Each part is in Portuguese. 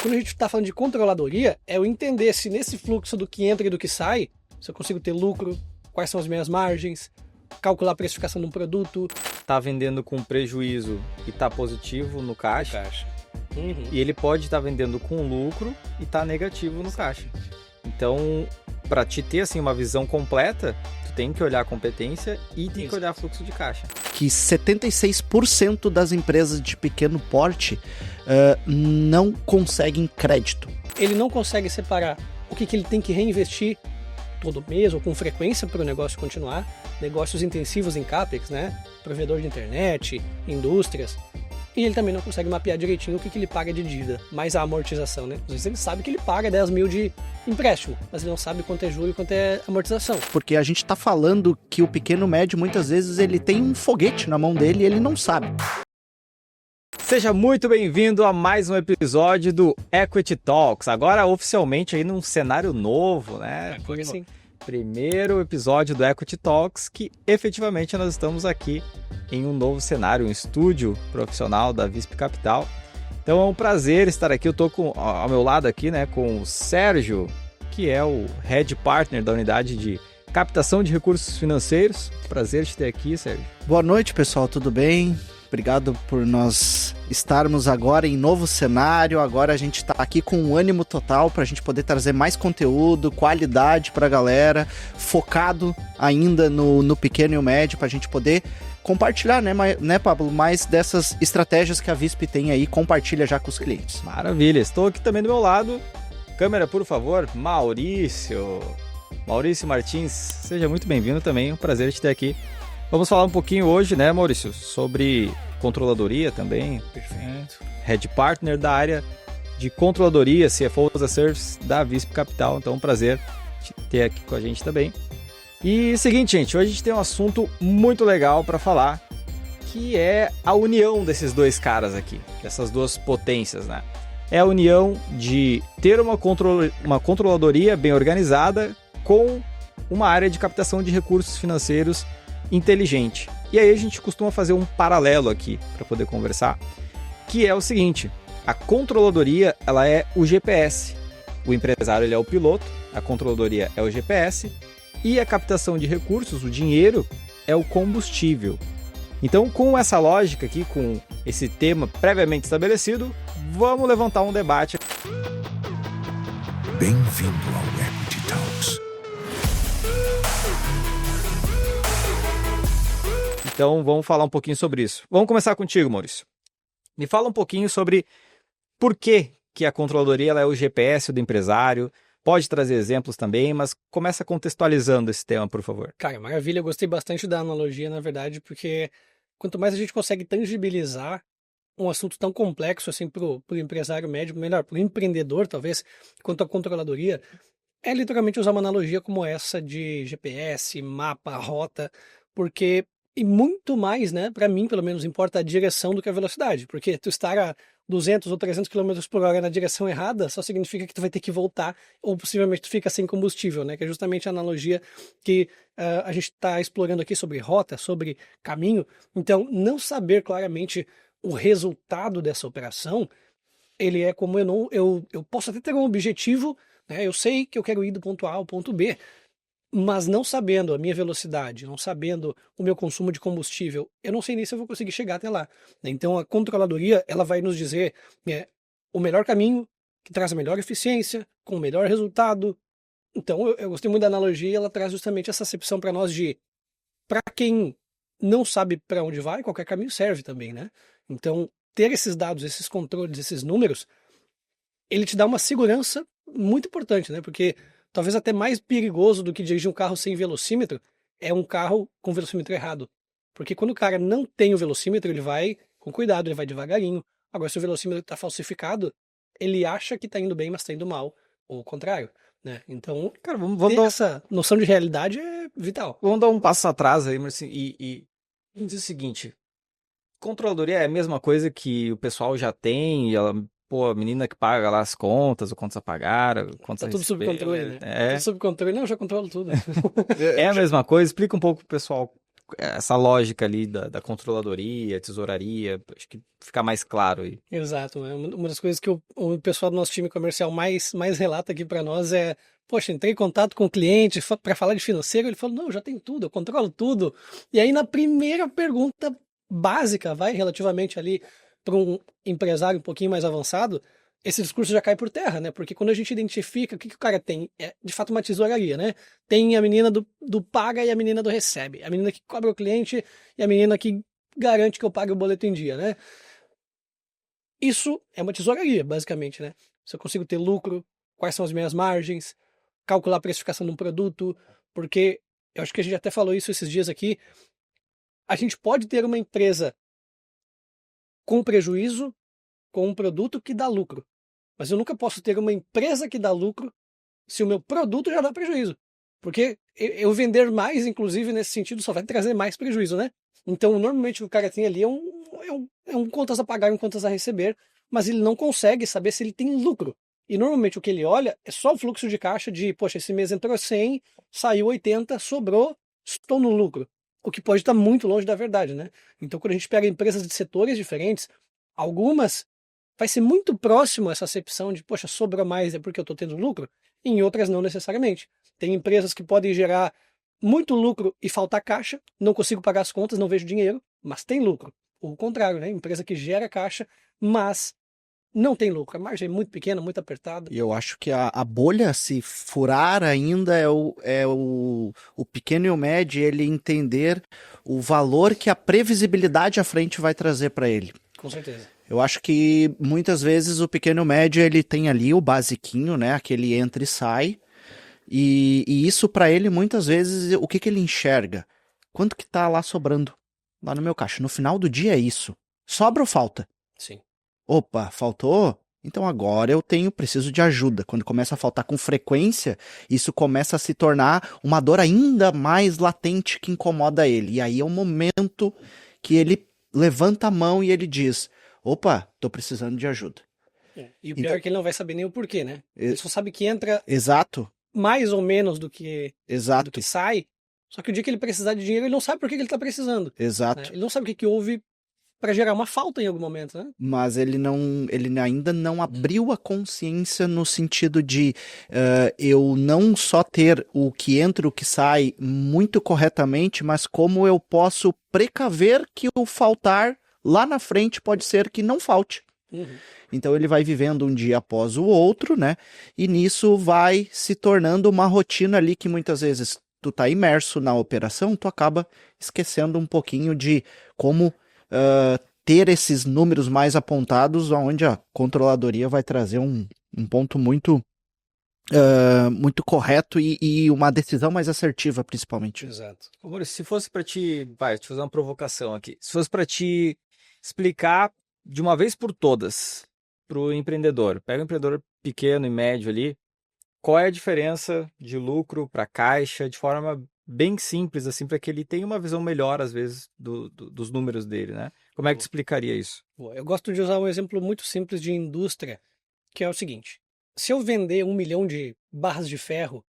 Quando a gente está falando de controladoria, é eu entender se nesse fluxo do que entra e do que sai, se eu consigo ter lucro, quais são as minhas margens, calcular a precificação de um produto. Tá vendendo com prejuízo e tá positivo no caixa. Uhum. E ele pode estar vendendo com lucro e tá negativo no caixa. Então, para te ter assim uma visão completa, tu tem que olhar a competência e tem que olhar fluxo de caixa. Que 76% das empresas de pequeno porte não conseguem crédito. Ele não consegue separar o que ele tem que reinvestir todo mês ou com frequência para o negócio continuar. Negócios intensivos em CAPEX, né? Provedor de internet, indústrias. E ele também não consegue mapear direitinho o que ele paga de dívida, mais a amortização, né? Às vezes ele sabe que ele paga 10 mil de empréstimo, mas ele não sabe quanto é juro e quanto é amortização. Porque a gente tá falando que o pequeno médio, muitas vezes, ele tem um foguete na mão dele e ele não sabe. Seja muito bem-vindo a mais um episódio do Equity Talks. Agora, oficialmente, aí num cenário novo, né? Foi assim. Primeiro episódio do Equity Talks, que efetivamente nós estamos aqui em um novo cenário, um estúdio profissional da Visp Capital. Então é um prazer estar aqui. Eu estou ao meu lado aqui, né, com o Sérgio, que é o Head Partner da unidade de captação de recursos financeiros. Prazer te ter aqui, Sérgio. Boa noite, pessoal, tudo bem? Obrigado por nós estarmos agora em novo cenário. Agora a gente está aqui com um ânimo total para a gente poder trazer mais conteúdo, qualidade para a galera, focado ainda no pequeno e o médio, para a gente poder compartilhar, né, Pablo, mais dessas estratégias que a Visp tem aí, compartilha já com os clientes. Maravilha, estou aqui também do meu lado. Câmera, por favor, Maurício Martins, seja muito bem-vindo também, é um prazer te ter aqui. Vamos falar um pouquinho hoje, né, Maurício, sobre controladoria também. Perfeito. Head Partner da área de controladoria, CFO as a Service da Visp Capital. Então, é um prazer te ter aqui com a gente também. E seguinte, gente, hoje a gente tem um assunto muito legal para falar, que é a união desses dois caras aqui, dessas duas potências, né? É a união de ter uma controladoria bem organizada com uma área de captação de recursos financeiros inteligente. E aí a gente costuma fazer um paralelo aqui para poder conversar, que é o seguinte: a controladoria, ela é o GPS, o empresário ele é o piloto, a controladoria é o GPS e a captação de recursos, o dinheiro, é o combustível. Então, com essa lógica aqui, com esse tema previamente estabelecido, vamos levantar um debate. Bem-vindo ao Equity Talks. Então, vamos falar um pouquinho sobre isso. Vamos começar contigo, Maurício. Me fala um pouquinho sobre por que a controladoria ela é o GPS do empresário. Pode trazer exemplos também, mas começa contextualizando esse tema, por favor. Cara, maravilha. Eu gostei bastante da analogia, na verdade, porque quanto mais a gente consegue tangibilizar um assunto tão complexo assim pro empresário médio, melhor, pro empreendedor, talvez, quanto a controladoria, é literalmente usar uma analogia como essa de GPS, mapa, rota, porque e muito mais, né, para mim, pelo menos, importa a direção do que a velocidade, porque tu estar a 200 ou 300 km por hora na direção errada só significa que tu vai ter que voltar ou possivelmente tu fica sem combustível, né, que é justamente a analogia que a gente está explorando aqui sobre rota, sobre caminho. Então, não saber claramente o resultado dessa operação, ele é como eu posso até ter um objetivo, né, eu sei que eu quero ir do ponto A ao ponto B, mas não sabendo a minha velocidade, não sabendo o meu consumo de combustível, eu não sei nem se eu vou conseguir chegar até lá. Então a controladoria ela vai nos dizer o melhor caminho, que traz a melhor eficiência, com o melhor resultado. Então eu gostei muito da analogia, ela traz justamente essa acepção para nós de, para quem não sabe para onde vai, qualquer caminho serve também, né? Então ter esses dados, esses controles, esses números, ele te dá uma segurança muito importante, né? Porque talvez até mais perigoso do que dirigir um carro sem velocímetro é um carro com velocímetro errado. Porque quando o cara não tem o velocímetro, ele vai com cuidado, ele vai devagarinho. Agora, se o velocímetro está falsificado, ele acha que está indo bem, mas está indo mal. Ou o contrário, né? Então, Cara, vamos ter essa noção de realidade é vital. Vamos dar um passo atrás aí, mas assim, e vamos dizer o seguinte: controladoria é a mesma coisa que o pessoal já tem, e ela, pô, a menina que paga lá as contas, o quantos a pagar, quantos Tá a tudo sob receber, controle, né? É, Tudo sob controle. Não, eu já controlo tudo. é a mesma coisa. Explica um pouco pro pessoal essa lógica ali da controladoria, tesouraria, acho que fica mais claro aí. Exato, né? Uma das coisas que o pessoal do nosso time comercial mais relata aqui para nós é, poxa, entrei em contato com o cliente para falar de financeiro, ele falou, não, eu já tenho tudo, eu controlo tudo. E aí na primeira pergunta básica, vai relativamente ali para um empresário um pouquinho mais avançado, esse discurso já cai por terra, né? Porque quando a gente identifica o que o cara tem, é de fato uma tesouraria, né? Tem a menina do paga e a menina do recebe, a menina que cobra o cliente e a menina que garante que eu pague o boleto em dia, né? Isso é uma tesouraria, basicamente, né? Se eu consigo ter lucro, quais são as minhas margens, calcular a precificação de um produto, porque eu acho que a gente até falou isso esses dias aqui, a gente pode ter uma empresa com prejuízo com um produto que dá lucro, mas eu nunca posso ter uma empresa que dá lucro se o meu produto já dá prejuízo, porque eu vender mais, inclusive, nesse sentido, só vai trazer mais prejuízo, né? Então, normalmente o que o cara tem ali é um contas a pagar e um contas a receber, mas ele não consegue saber se ele tem lucro. E normalmente o que ele olha é só o fluxo de caixa de, poxa, esse mês entrou 100, saiu 80, sobrou, estou no lucro. O que pode estar muito longe da verdade, né? Então, quando a gente pega empresas de setores diferentes, algumas vai ser muito próximo essa acepção de, poxa, sobrou mais é porque eu estou tendo lucro, e em outras não necessariamente. Tem empresas que podem gerar muito lucro e faltar caixa, não consigo pagar as contas, não vejo dinheiro, mas tem lucro. O contrário, né? Empresa que gera caixa, mas não tem lucro. A margem é muito pequena, muito apertada. E eu acho que a bolha, se furar ainda, o pequeno e o médio, ele entender o valor que a previsibilidade à frente vai trazer para ele. Com certeza. Eu acho que muitas vezes o pequeno e o médio, ele tem ali o basiquinho, né? Aquele entra e sai. E isso para ele, muitas vezes, o que ele enxerga? Quanto que tá lá sobrando? Lá no meu caixa. No final do dia é isso. Sobra ou falta? Sim. Opa, faltou? Então agora eu preciso de ajuda. Quando começa a faltar com frequência, isso começa a se tornar uma dor ainda mais latente que incomoda ele. E aí é o momento que ele levanta a mão e ele diz, opa, tô precisando de ajuda. E o pior é que ele não vai saber nem o porquê, né? Ele só sabe que entra Exato, mais ou menos do que exato, sai, só que o dia que ele precisar de dinheiro, ele não sabe por que ele está precisando. Né? exato. Ele não sabe o que houve para gerar uma falta em algum momento, né? Mas ele ainda não abriu a consciência no sentido de eu não só ter o que entra e o que sai muito corretamente, mas como eu posso precaver que o faltar lá na frente pode ser que não falte. Uhum. Então ele vai vivendo um dia após o outro, né? E nisso vai se tornando uma rotina ali que muitas vezes tu tá imerso na operação, tu acaba esquecendo um pouquinho de como ter esses números mais apontados, onde a controladoria vai trazer um ponto muito correto e uma decisão mais assertiva, principalmente. Exato. Maurício, se fosse para te, vai, te fazer uma provocação aqui, se fosse para te explicar de uma vez por todas para o empreendedor, pega um empreendedor pequeno e médio ali, qual é a diferença de lucro para caixa, de forma bem simples, assim, para que ele tenha uma visão melhor, às vezes, dos números dele, né? Como é que tu explicaria isso? Eu gosto de usar um exemplo muito simples de indústria, que é o seguinte. Se eu vender 1 milhão de barras de ferro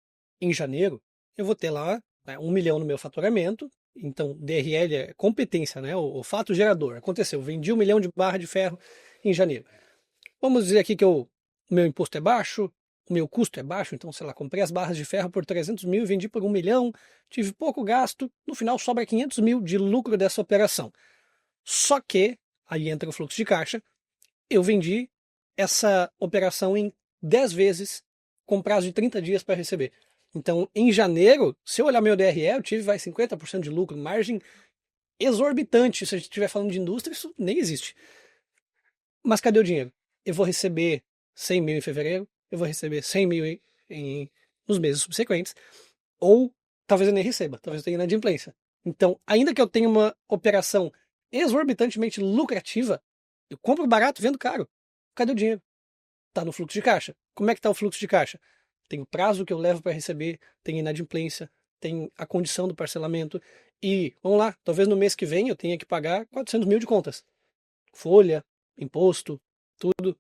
em janeiro, eu vou ter lá 1 milhão no meu faturamento. Então, DRL é competência, né? O fato gerador. Aconteceu, vendi 1 milhão de barras de ferro em janeiro. Vamos dizer aqui que o meu imposto é baixo, o meu custo é baixo, então, sei lá, comprei as barras de ferro por 300 mil, vendi por 1 milhão, tive pouco gasto, no final sobra 500 mil de lucro dessa operação. Só que, aí entra o fluxo de caixa, eu vendi essa operação em 10 vezes com prazo de 30 dias para receber. Então, em janeiro, se eu olhar meu DRE, eu tive 50% de lucro, margem exorbitante. Se a gente estiver falando de indústria, isso nem existe. Mas cadê o dinheiro? Eu vou receber 100 mil em fevereiro, eu vou receber 100 mil nos meses subsequentes, ou talvez eu nem receba, talvez eu tenha inadimplência. Então, ainda que eu tenha uma operação exorbitantemente lucrativa, eu compro barato, vendo caro. Cadê o dinheiro? Está no fluxo de caixa. Como é que está o fluxo de caixa? Tem o prazo que eu levo para receber, tem inadimplência, tem a condição do parcelamento. E, vamos lá, talvez no mês que vem eu tenha que pagar 400 mil de contas. Folha, imposto, tudo.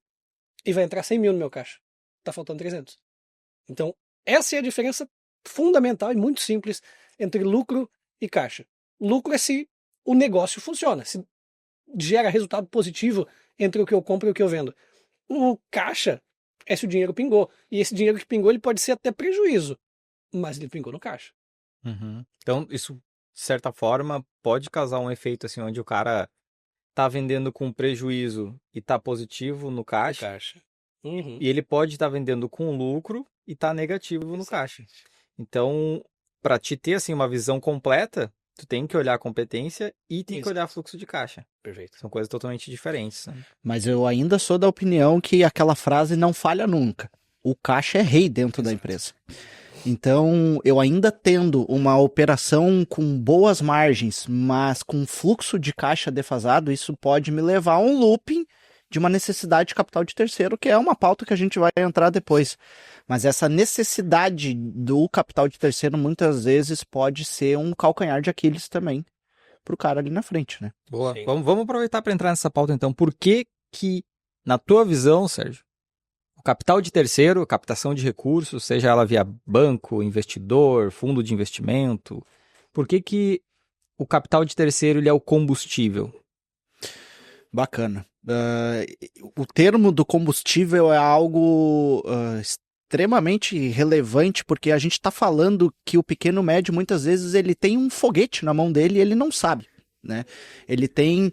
E vai entrar 100 mil no meu caixa. Está faltando 300. Então, essa é a diferença fundamental e muito simples entre lucro e caixa. Lucro é se o negócio funciona, se gera resultado positivo entre o que eu compro e o que eu vendo. O caixa é se o dinheiro pingou. E esse dinheiro que pingou, ele pode ser até prejuízo, mas ele pingou no caixa. Então, isso, de certa forma, pode causar um efeito assim, onde o cara tá vendendo com prejuízo e tá positivo no caixa, e ele pode estar vendendo com lucro e tá negativo no caixa. Então, para te ter assim uma visão completa, tu tem que olhar a competência e tem que olhar fluxo de caixa. Perfeito. São coisas totalmente diferentes. Né? Mas eu ainda sou da opinião que aquela frase não falha nunca. O caixa é rei dentro da empresa. Então, eu ainda tendo uma operação com boas margens, mas com fluxo de caixa defasado, isso pode me levar a um looping de uma necessidade de capital de terceiro, que é uma pauta que a gente vai entrar depois. Mas essa necessidade do capital de terceiro, muitas vezes, pode ser um calcanhar de Aquiles também para o cara ali na frente, né? Boa. Vamos aproveitar para entrar nessa pauta, então. Por que, na tua visão, Sérgio, o capital de terceiro, captação de recursos, seja ela via banco, investidor, fundo de investimento, por que o capital de terceiro ele é o combustível? Bacana. O termo do combustível é algo extremamente relevante, porque a gente está falando que o pequeno médio, muitas vezes, ele tem um foguete na mão dele e ele não sabe. Né? Ele tem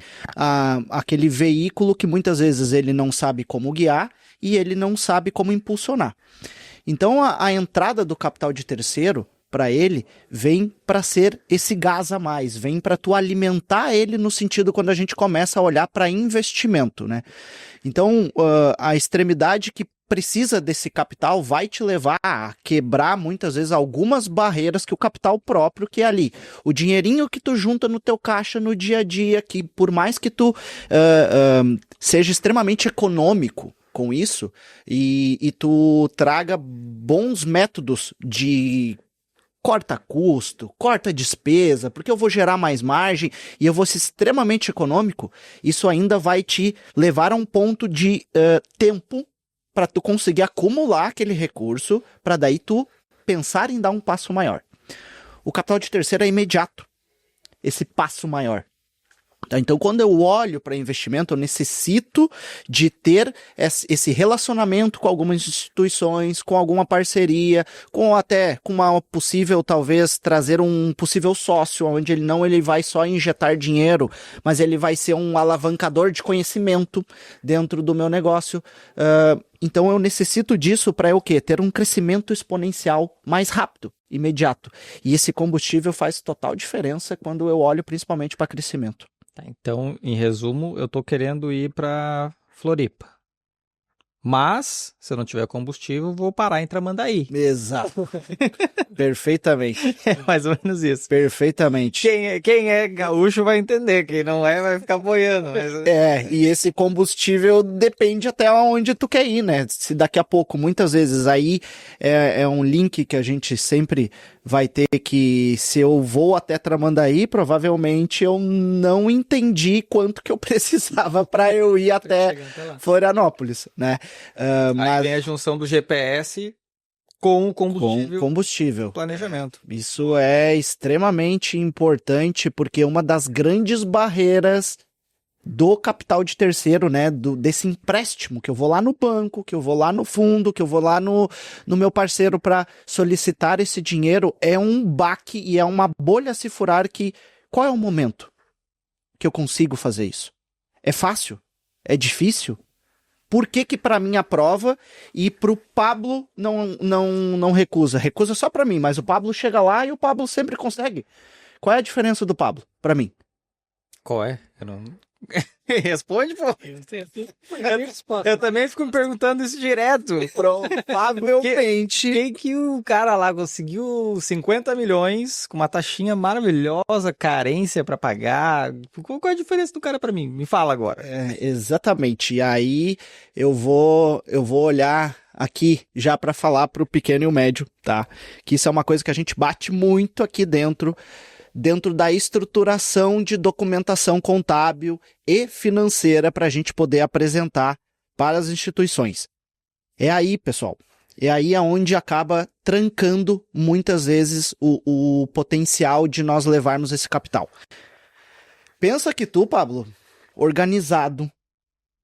aquele veículo que muitas vezes ele não sabe como guiar e ele não sabe como impulsionar. Então a entrada do capital de terceiro para ele vem para ser esse gás a mais, vem para tu alimentar ele no sentido quando a gente começa a olhar para investimento, né? Então a extremidade que precisa desse capital vai te levar a quebrar muitas vezes algumas barreiras que o capital próprio, que é ali o dinheirinho que tu junta no teu caixa no dia a dia, que por mais que tu seja extremamente econômico com isso e tu traga bons métodos de corta custo, corta despesa, porque eu vou gerar mais margem e eu vou ser extremamente econômico, isso ainda vai te levar a um ponto de tempo para tu conseguir acumular aquele recurso, para daí tu pensar em dar um passo maior. O capital de terceiro é imediato, esse passo maior. Então, quando eu olho para investimento, eu necessito de ter esse relacionamento com algumas instituições, com alguma parceria, com uma possível, talvez, trazer um possível sócio, onde ele vai só injetar dinheiro, mas ele vai ser um alavancador de conhecimento dentro do meu negócio. Então, eu necessito disso para o quê? Ter um crescimento exponencial mais rápido, imediato. E esse combustível faz total diferença quando eu olho principalmente para crescimento. Tá, então, em resumo, eu tô querendo ir para Floripa. Mas, se eu não tiver combustível, vou parar em Tramandaí. Exato. Perfeitamente. É mais ou menos isso. Perfeitamente. Quem é gaúcho vai entender, quem não é vai ficar boiando. Mas... e esse combustível depende até onde tu quer ir, né? Se daqui a pouco, muitas vezes, aí é um link que a gente sempre vai ter que, se eu vou até Tramandaí, provavelmente eu não entendi quanto que eu precisava para eu ir até Florianópolis, né? Mas vem a junção do GPS com o combustível. Com combustível. Planejamento. Isso é extremamente importante, porque uma das grandes barreiras do capital de terceiro, né, desse empréstimo, que eu vou lá no banco, que eu vou lá no fundo, que eu vou lá no meu parceiro para solicitar esse dinheiro, é um baque e é uma bolha a se furar que, qual é o momento que eu consigo fazer isso? É fácil? É difícil? Por que para mim aprova e pro Pablo não recusa? Recusa só para mim, mas o Pablo chega lá e o Pablo sempre consegue. Qual é a diferença do Pablo para mim? Qual é? Eu não... Responde, pô. Eu também fico me perguntando isso direto. Provavelmente. Quem que o cara lá conseguiu 50 milhões com uma taxinha maravilhosa, carência pra pagar? Qual é a diferença do cara pra mim? Me fala agora. Exatamente. E aí eu vou olhar aqui já para falar pro pequeno e o médio, tá? Que isso é uma coisa que a gente bate muito aqui dentro da estruturação de documentação contábil e financeira para a gente poder apresentar para as instituições. É aí, pessoal. E aí é onde acaba trancando muitas vezes o potencial de nós levarmos esse capital. Pensa que tu, Pablo, organizado,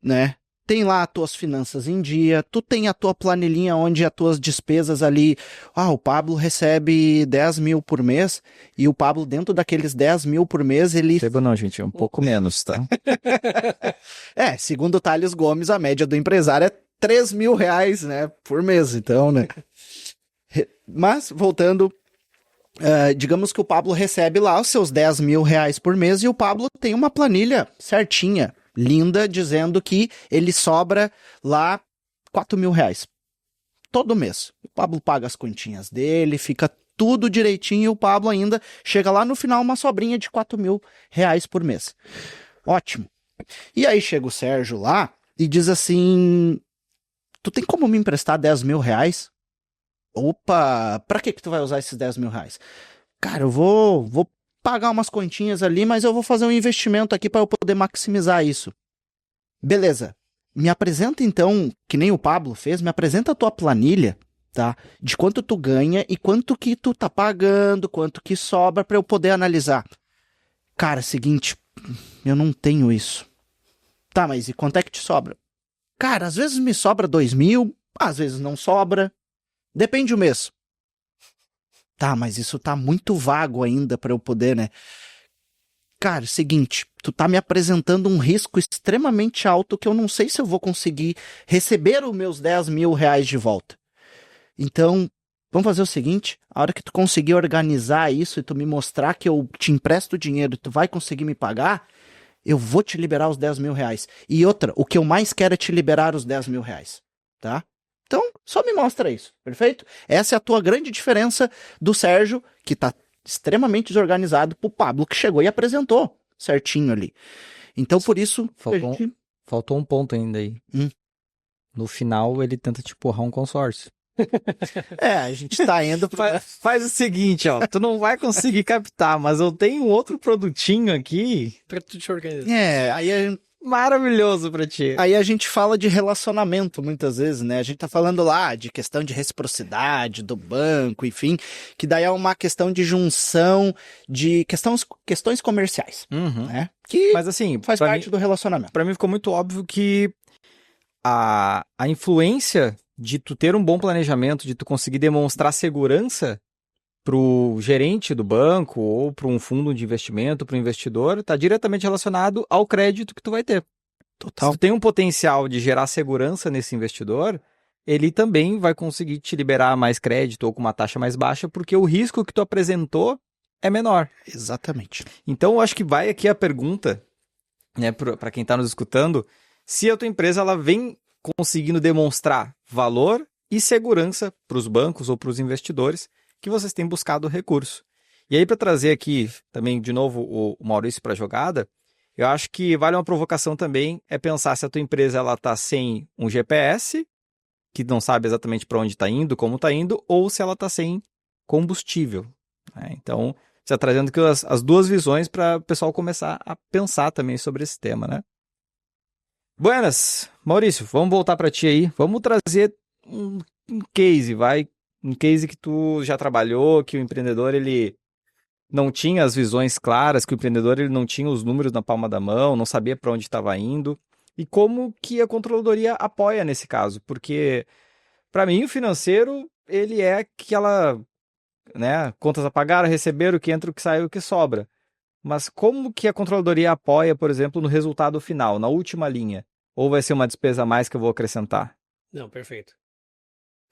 né? Tem lá as tuas finanças em dia, tu tem a tua planilhinha onde as tuas despesas ali, o Pablo recebe 10 mil por mês, e o Pablo dentro daqueles 10 mil por mês, ele... Recebo não, gente, é um pouco menos, tá? Segundo o Thales Gomes, a média do empresário é 3 mil reais, né, por mês, então, né. Mas, voltando, digamos que o Pablo recebe lá os seus 10 mil reais por mês, e o Pablo tem uma planilha certinha, linda, dizendo que ele sobra lá 4 mil reais todo mês. O Pablo paga as continhas dele, fica tudo direitinho, e o Pablo ainda chega lá no final uma sobrinha de 4 mil reais por mês. Ótimo. E aí chega o Sérgio lá e diz assim, tu tem como me emprestar 10 mil reais? Opa, pra que tu vai usar esses 10 mil reais? Cara, eu vou pagar umas continhas ali, mas eu vou fazer um investimento aqui para eu poder maximizar isso. Beleza. Me apresenta então, que nem o Pablo fez, me apresenta a tua planilha, tá? De quanto tu ganha e quanto que tu tá pagando, quanto que sobra para eu poder analisar. Cara, seguinte, eu não tenho isso. Tá, mas e quanto é que te sobra? Cara, às vezes me sobra 2 mil, às vezes não sobra. Depende do mês. Tá, mas isso tá muito vago ainda para eu poder, né? Cara, seguinte, tu tá me apresentando um risco extremamente alto que eu não sei se eu vou conseguir receber os meus 10 mil reais de volta. Então, vamos fazer o seguinte, a hora que tu conseguir organizar isso e tu me mostrar que eu te empresto dinheiro e tu vai conseguir me pagar, eu vou te liberar os 10 mil reais. E outra, o que eu mais quero é te liberar os 10 mil reais, tá? Então, só me mostra isso, perfeito? Essa é a tua grande diferença do Sérgio, que tá extremamente desorganizado, pro Pablo, que chegou e apresentou certinho ali. Então, por isso... Faltou um ponto ainda aí. No final, ele tenta te empurrar um consórcio. A gente tá indo... Faz o seguinte, ó, tu não vai conseguir captar, mas eu tenho um outro produtinho aqui... Pra tu te organizar. Aí maravilhoso pra ti. Aí a gente fala de relacionamento muitas vezes, né? A gente tá falando lá de questão de reciprocidade do banco, enfim, que daí é uma questão de junção de questões comerciais, né? Que mas assim, faz parte do relacionamento. Pra mim ficou muito óbvio que a influência de tu ter um bom planejamento, de tu conseguir demonstrar segurança pro gerente do banco ou para um fundo de investimento, para o investidor, está diretamente relacionado ao crédito que tu vai ter. Total. Se tu tem um potencial de gerar segurança nesse investidor, ele também vai conseguir te liberar mais crédito ou com uma taxa mais baixa, porque o risco que tu apresentou é menor. Exatamente. Então, eu acho que vai aqui a pergunta, né, para quem está nos escutando, se a tua empresa ela vem conseguindo demonstrar valor e segurança para os bancos ou para os investidores que vocês têm buscado recurso. E aí, para trazer aqui também, de novo, o Maurício para a jogada, eu acho que vale uma provocação também, é pensar se a tua empresa está sem um GPS, que não sabe exatamente para onde está indo, como está indo, ou se ela está sem combustível. Né? Então, você está trazendo aqui as duas visões para o pessoal começar a pensar também sobre esse tema, né? Buenas, Maurício, vamos voltar para ti aí. Vamos trazer um case, vai. Um case que tu já trabalhou, que o empreendedor ele não tinha as visões claras, que o empreendedor ele não tinha os números na palma da mão, não sabia para onde estava indo. E como que a controladoria apoia nesse caso? Porque, para mim, o financeiro, ele é aquela, né, contas a pagar, a receber, o que entra, o que sai, o que sobra. Mas como que a controladoria apoia, por exemplo, no resultado final, na última linha? Ou vai ser uma despesa a mais que eu vou acrescentar? Não, perfeito.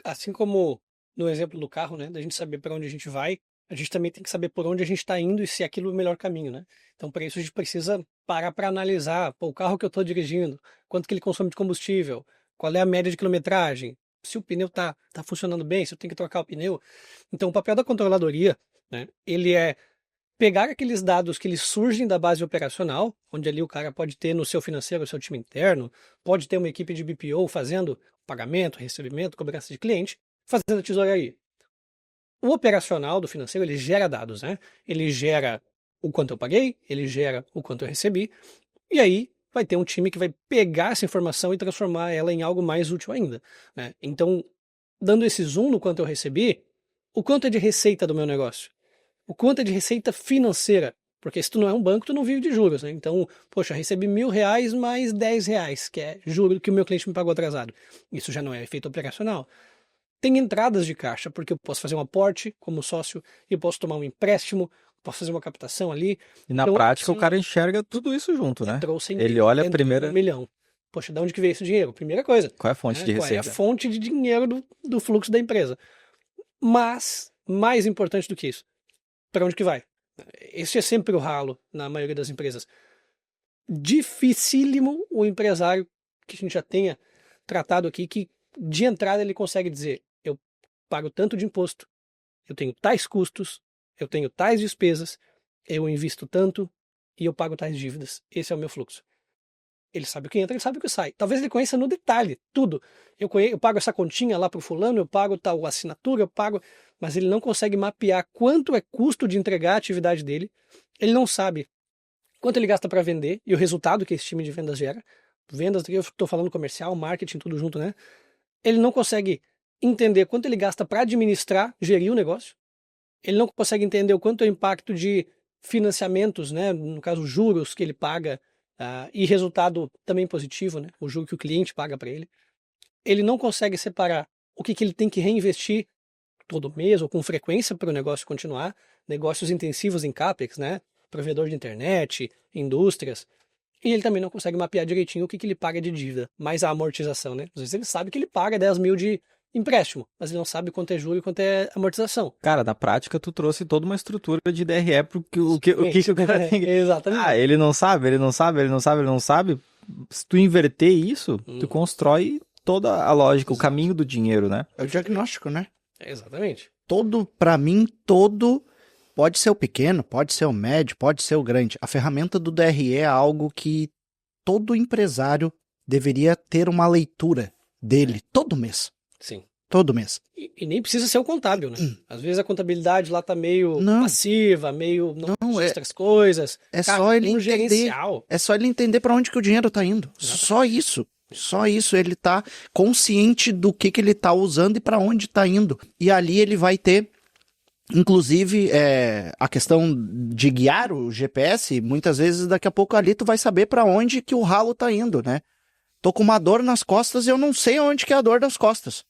Assim como no exemplo do carro, né, da gente saber para onde a gente vai, a gente também tem que saber por onde a gente está indo e se aquilo é o melhor caminho, né? Então, para isso, a gente precisa parar para analisar, o carro que eu estou dirigindo, quanto que ele consome de combustível, qual é a média de quilometragem, se o pneu tá funcionando bem, se eu tenho que trocar o pneu. Então, o papel da controladoria, né, ele é pegar aqueles dados que eles surgem da base operacional, onde ali o cara pode ter no seu financeiro, o seu time interno, pode ter uma equipe de BPO fazendo pagamento, recebimento, cobrança de cliente, fazendo a tesouraria. O operacional do financeiro, ele gera dados, né? Ele gera o quanto eu paguei, ele gera o quanto eu recebi, e aí vai ter um time que vai pegar essa informação e transformar ela em algo mais útil ainda, né? Então, dando esse zoom no quanto eu recebi, o quanto é de receita do meu negócio? O quanto é de receita financeira? Porque se tu não é um banco, tu não vive de juros, né? Então, poxa, recebi R$1.000 mais R$10, que é juro que o meu cliente me pagou atrasado. Isso já não é efeito operacional. Tem entradas de caixa, porque eu posso fazer um aporte como sócio, eu posso tomar um empréstimo, posso fazer uma captação ali. E na Então, prática assim, o cara enxerga tudo isso junto, né? entrou 100 Ele olha a entrou primeira... 1 milhão. Poxa, de onde que veio esse dinheiro? Primeira coisa. Qual é a fonte de Qual é a receita? fonte de dinheiro do fluxo da empresa? Mas, mais importante do que isso, para onde que vai? Esse é sempre o ralo na maioria das empresas. Dificílimo o empresário que a gente já tenha tratado aqui, que de entrada ele consegue dizer, eu pago tanto de imposto, eu tenho tais custos, eu tenho tais despesas, eu invisto tanto e eu pago tais dívidas. Esse é o meu fluxo. Ele sabe o que entra, ele sabe o que sai. Talvez ele conheça no detalhe tudo. Eu pago essa continha lá pro fulano, eu pago tal assinatura, eu pago... Mas ele não consegue mapear quanto é custo de entregar a atividade dele. Ele não sabe quanto ele gasta para vender e o resultado que esse time de vendas gera. Vendas, eu estou falando comercial, marketing, tudo junto, né? Ele não consegue entender quanto ele gasta para administrar, gerir o negócio. Ele não consegue entender o quanto é o impacto de financiamentos, né? No caso, juros que ele paga, e resultado também positivo, né? O juro que o cliente paga para ele. Ele não consegue separar o que ele tem que reinvestir todo mês ou com frequência para o negócio continuar. Negócios intensivos em CAPEX, né? Provedor de internet, indústrias. E ele também não consegue mapear direitinho o que ele paga de dívida, mais a amortização, né? Às vezes ele sabe que ele paga 10 mil de empréstimo, mas ele não sabe quanto é juro e quanto é amortização. Cara, na prática tu trouxe toda uma estrutura de DRE pro o que o cara tem que... Exatamente. Ele não sabe. Se tu inverter isso, tu constrói toda a lógica, o caminho do dinheiro, né? É o diagnóstico, né? Exatamente. Pra mim, pode ser o pequeno, pode ser o médio, pode ser o grande. A ferramenta do DRE é algo que todo empresário deveria ter uma leitura dele todo mês. Sim. Todo mês. E nem precisa ser o contábil, né? Às vezes a contabilidade lá tá meio Não. passiva, meio não é- outras coisas. É Cara, só ele um entender. gerencial. É só ele entender para onde que o dinheiro tá indo. Só isso. Só isso. Ele tá consciente do que ele tá usando e para onde tá indo. E ali ele vai ter, inclusive, a questão de guiar o GPS. Muitas vezes, daqui a pouco ali tu vai saber para onde que o ralo tá indo, né? Tô com uma dor nas costas e eu não sei onde que é a dor das costas.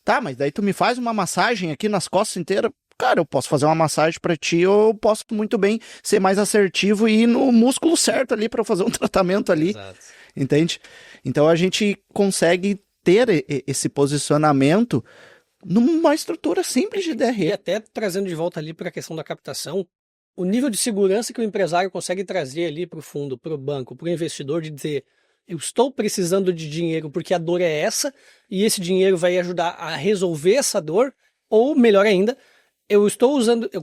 Tá, mas daí tu me faz uma massagem aqui nas costas inteiras. Cara, eu posso fazer uma massagem pra ti, ou eu posso muito bem ser mais assertivo e ir no músculo certo ali pra fazer um tratamento ali. Exato. Entende? Então a gente consegue ter esse posicionamento numa estrutura simples de E DRE. até trazendo de volta ali para a questão da captação, o nível de segurança que o empresário consegue trazer ali para o fundo, para o banco, para o investidor, de dizer, eu estou precisando de dinheiro porque a dor é essa, e esse dinheiro vai ajudar a resolver essa dor, ou melhor ainda, eu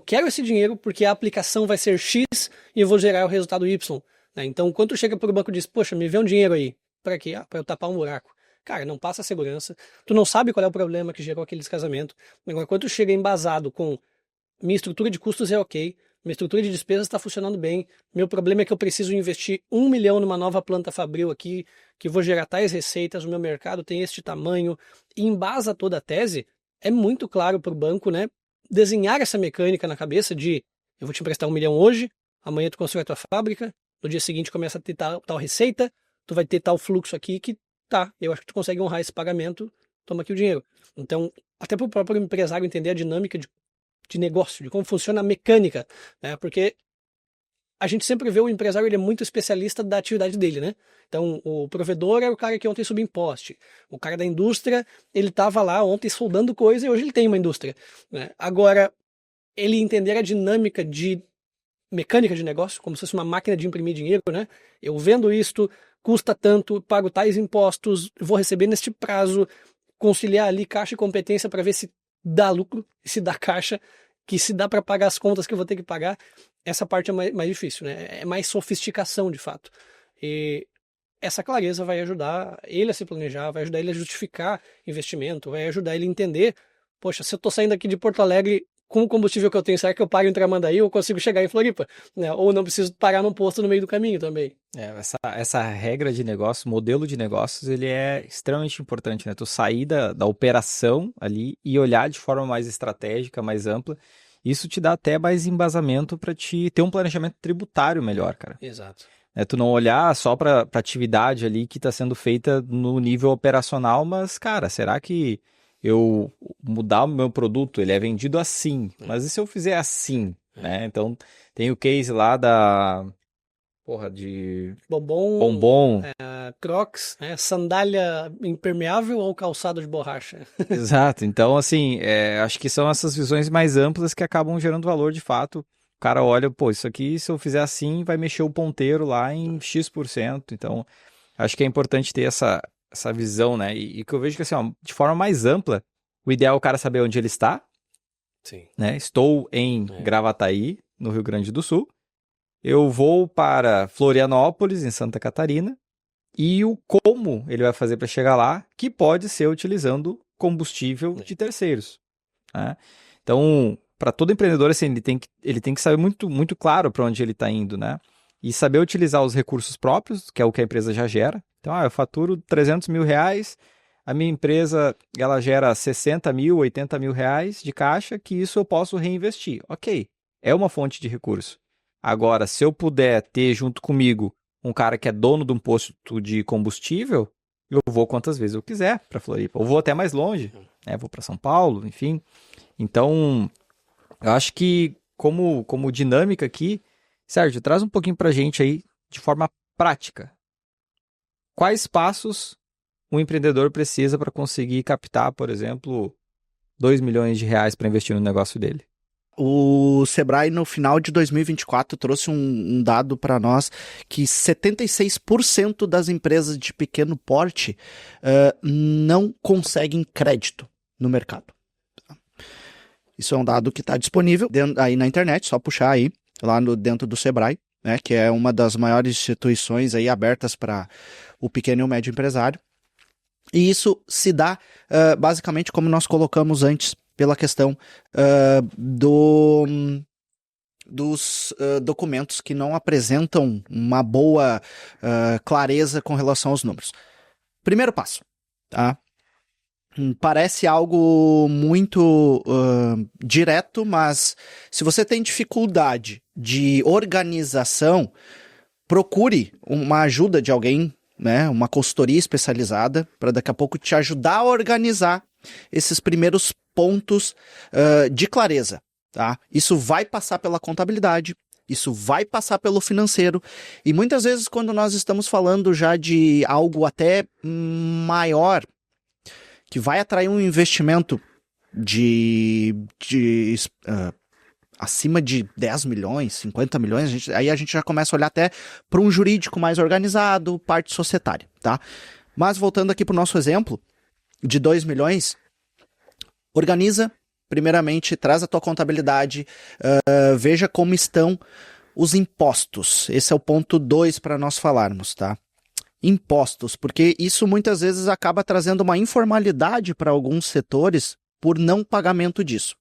quero esse dinheiro porque a aplicação vai ser X e eu vou gerar o resultado Y. Né? Então, quando tu chega para o banco e diz, poxa, me vê um dinheiro aí, para quê? Para eu tapar um buraco. Cara, não passa segurança, tu não sabe qual é o problema que gerou aquele descasamento. Agora, quando tu chega embasado com minha estrutura de custos é ok, minha estrutura de despesas está funcionando bem, meu problema é que eu preciso investir 1 milhão numa nova planta fabril aqui, que vou gerar tais receitas, o meu mercado tem este tamanho, e embasa toda a tese, é muito claro para o banco, né, desenhar essa mecânica na cabeça de, eu vou te emprestar 1 milhão hoje, amanhã tu constrói a tua fábrica, no dia seguinte começa a ter tal receita, tu vai ter tal fluxo aqui que tá, eu acho que tu consegue honrar esse pagamento, toma aqui o dinheiro. Então, até para o próprio empresário entender a dinâmica de negócio, de como funciona a mecânica, né? Porque a gente sempre vê o empresário, ele é muito especialista da atividade dele, né? Então, o provedor é o cara que ontem subiu em poste. O cara da indústria, ele estava lá ontem soldando coisa e hoje ele tem uma indústria, né? Agora, ele entender a dinâmica de mecânica de negócio, como se fosse uma máquina de imprimir dinheiro, né? Eu vendo isto, custa tanto, pago tais impostos, vou receber neste prazo, conciliar ali caixa e competência para ver se dá lucro, se dá caixa, que se dá para pagar as contas que eu vou ter que pagar. Essa parte é mais difícil, né? É mais sofisticação, de fato. E essa clareza vai ajudar ele a se planejar, vai ajudar ele a justificar investimento, vai ajudar ele a entender, poxa, se eu estou saindo aqui de Porto Alegre com o combustível que eu tenho, será que eu paro em Tramandaí ou eu consigo chegar em Floripa? Né? Ou não preciso parar num posto no meio do caminho também. Essa regra de negócio, modelo de negócios, ele é extremamente importante, né? Tu sair da operação ali e olhar de forma mais estratégica, mais ampla. Isso te dá até mais embasamento para te ter um planejamento tributário melhor, cara. Exato. Tu não olhar só para atividade ali que está sendo feita no nível operacional, mas, cara, será que eu mudar o meu produto, ele é vendido assim, mas e se eu fizer assim, né? Então, tem o case lá de bombom. Crocs, né? Sandália impermeável ou calçado de borracha. Exato. Então, assim, acho que são essas visões mais amplas que acabam gerando valor de fato. O cara olha, pô, isso aqui, se eu fizer assim, vai mexer o ponteiro lá em X%. Então, acho que é importante ter essa visão, né? E que eu vejo que, assim, ó, de forma mais ampla, o ideal é o cara saber onde ele está. Sim. Né? Estou em Gravataí, no Rio Grande do Sul. Eu vou para Florianópolis, em Santa Catarina. E o como ele vai fazer para chegar lá, que pode ser utilizando combustível de terceiros. Né? Então, para todo empreendedor, assim, ele tem que saber muito, muito claro para onde ele está indo, né? E saber utilizar os recursos próprios, que é o que a empresa já gera. Então, eu faturo 300 mil reais, a minha empresa ela gera 60 mil, 80 mil reais de caixa, que isso eu posso reinvestir. Ok, é uma fonte de recurso. Agora, se eu puder ter junto comigo um cara que é dono de um posto de combustível, eu vou quantas vezes eu quiser para Floripa. Ou vou até mais longe, né? Vou para São Paulo, enfim. Então, eu acho que como dinâmica aqui, Sérgio, traz um pouquinho para a gente aí de forma prática. Quais passos um empreendedor precisa para conseguir captar, por exemplo, 2 milhões de reais para investir no negócio dele? O Sebrae, no final de 2024, trouxe um dado para nós que 76% das empresas de pequeno porte não conseguem crédito no mercado. Isso é um dado que está disponível aí na internet, só puxar aí, lá dentro do Sebrae, né, que é uma das maiores instituições aí abertas para o pequeno e o médio empresário. E isso se dá basicamente como nós colocamos antes, pela questão dos documentos que não apresentam uma boa clareza com relação aos números. Primeiro passo, tá? Parece algo muito direto, mas se você tem dificuldade de organização, procure uma ajuda de alguém, né, uma consultoria especializada, para daqui a pouco te ajudar a organizar esses primeiros pontos de clareza, tá? Isso vai passar pela contabilidade, isso vai passar pelo financeiro, e muitas vezes quando nós estamos falando já de algo até maior, que vai atrair um investimento acima de 10 milhões, 50 milhões, aí a gente já começa a olhar até para um jurídico mais organizado, parte societária, tá? Mas voltando aqui para o nosso exemplo, de 2 milhões, organiza, primeiramente, traz a tua contabilidade, veja como estão os impostos. Esse é o ponto 2 para nós falarmos, tá? Impostos, porque isso muitas vezes acaba trazendo uma informalidade para alguns setores por não pagamento disso.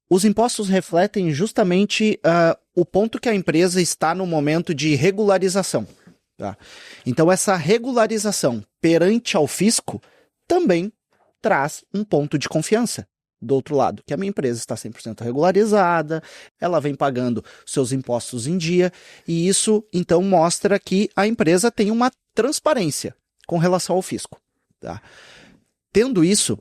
Os impostos refletem justamente o ponto que a empresa está no momento de regularização. Tá? Então, essa regularização perante ao fisco também traz um ponto de confiança do outro lado, que a minha empresa está 100% regularizada, ela vem pagando seus impostos em dia, e isso, então, mostra que a empresa tem uma transparência com relação ao fisco. Tá? Tendo isso,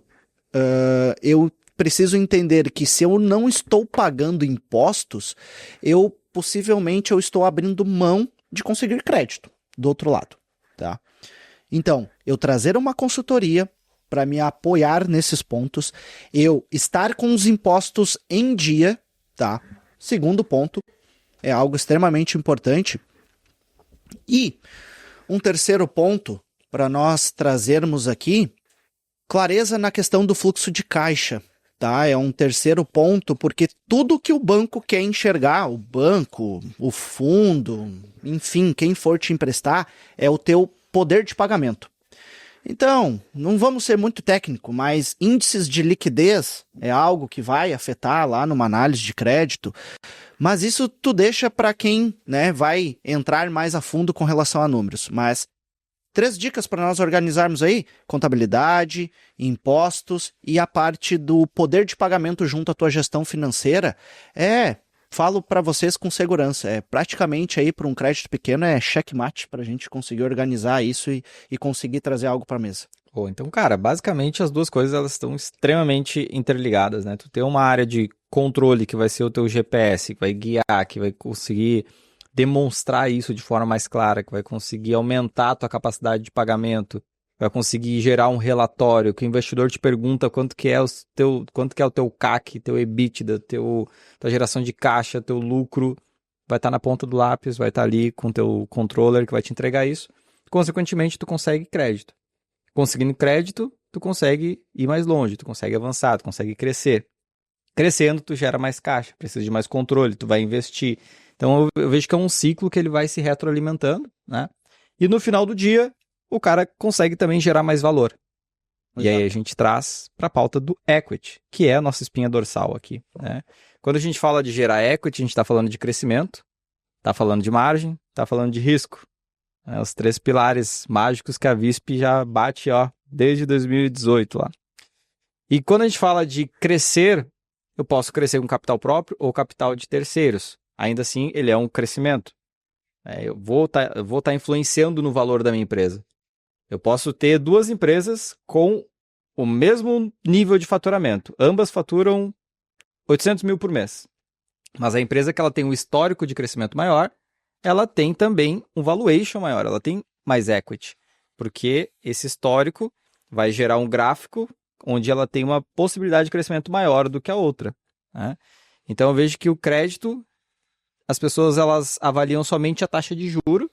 eu preciso entender que se eu não estou pagando impostos, possivelmente eu estou abrindo mão de conseguir crédito do outro lado. Tá? Então, eu trazer uma consultoria para me apoiar nesses pontos, eu estar com os impostos em dia, tá? Segundo ponto, é algo extremamente importante. E um terceiro ponto para nós trazermos aqui, clareza na questão do fluxo de caixa, tá? É um terceiro ponto, porque tudo que o banco quer enxergar, o banco, o fundo, enfim, quem for te emprestar, é o teu poder de pagamento. Então, não vamos ser muito técnico, mas índices de liquidez é algo que vai afetar lá numa análise de crédito, mas isso tu deixa para quem, né, vai entrar mais a fundo com relação a números. Mas 3 dicas para nós organizarmos aí: contabilidade, impostos e a parte do poder de pagamento junto à tua gestão financeira. Falo para vocês com segurança, praticamente aí para um crédito pequeno checkmate para a gente conseguir organizar isso e conseguir trazer algo para a mesa. Pô, então, cara, basicamente as duas coisas elas estão extremamente interligadas, né? Tu tem uma área de controle que vai ser o teu GPS, que vai guiar, que vai conseguir demonstrar isso de forma mais clara, que vai conseguir aumentar a tua capacidade de pagamento, vai conseguir gerar um relatório que o investidor te pergunta quanto que é o teu CAC, teu EBITDA, tua geração de caixa, teu lucro, vai estar na ponta do lápis, vai estar ali com o teu controller que vai te entregar isso. Consequentemente, tu consegue crédito. Conseguindo crédito, tu consegue ir mais longe, tu consegue avançar, tu consegue crescer. Crescendo, tu gera mais caixa, precisa de mais controle, tu vai investir. Então, eu vejo que é um ciclo que ele vai se retroalimentando, né? E no final do dia, o cara consegue também gerar mais valor. Exato. E aí a gente traz para a pauta do equity, que é a nossa espinha dorsal aqui, né? Quando a gente fala de gerar equity, a gente está falando de crescimento, está falando de margem, está falando de risco. Os 3 pilares mágicos que a Visp já bate desde 2018 lá. E quando a gente fala de crescer, eu posso crescer com capital próprio ou capital de terceiros. Ainda assim, ele é um crescimento. Eu vou tá influenciando no valor da minha empresa. Eu posso ter 2 empresas com o mesmo nível de faturamento. Ambas faturam 800 mil por mês. Mas a empresa que ela tem um histórico de crescimento maior, ela tem também um valuation maior, ela tem mais equity. Porque esse histórico vai gerar um gráfico onde ela tem uma possibilidade de crescimento maior do que a outra, né? Então eu vejo que o crédito, as pessoas elas avaliam somente a taxa de juro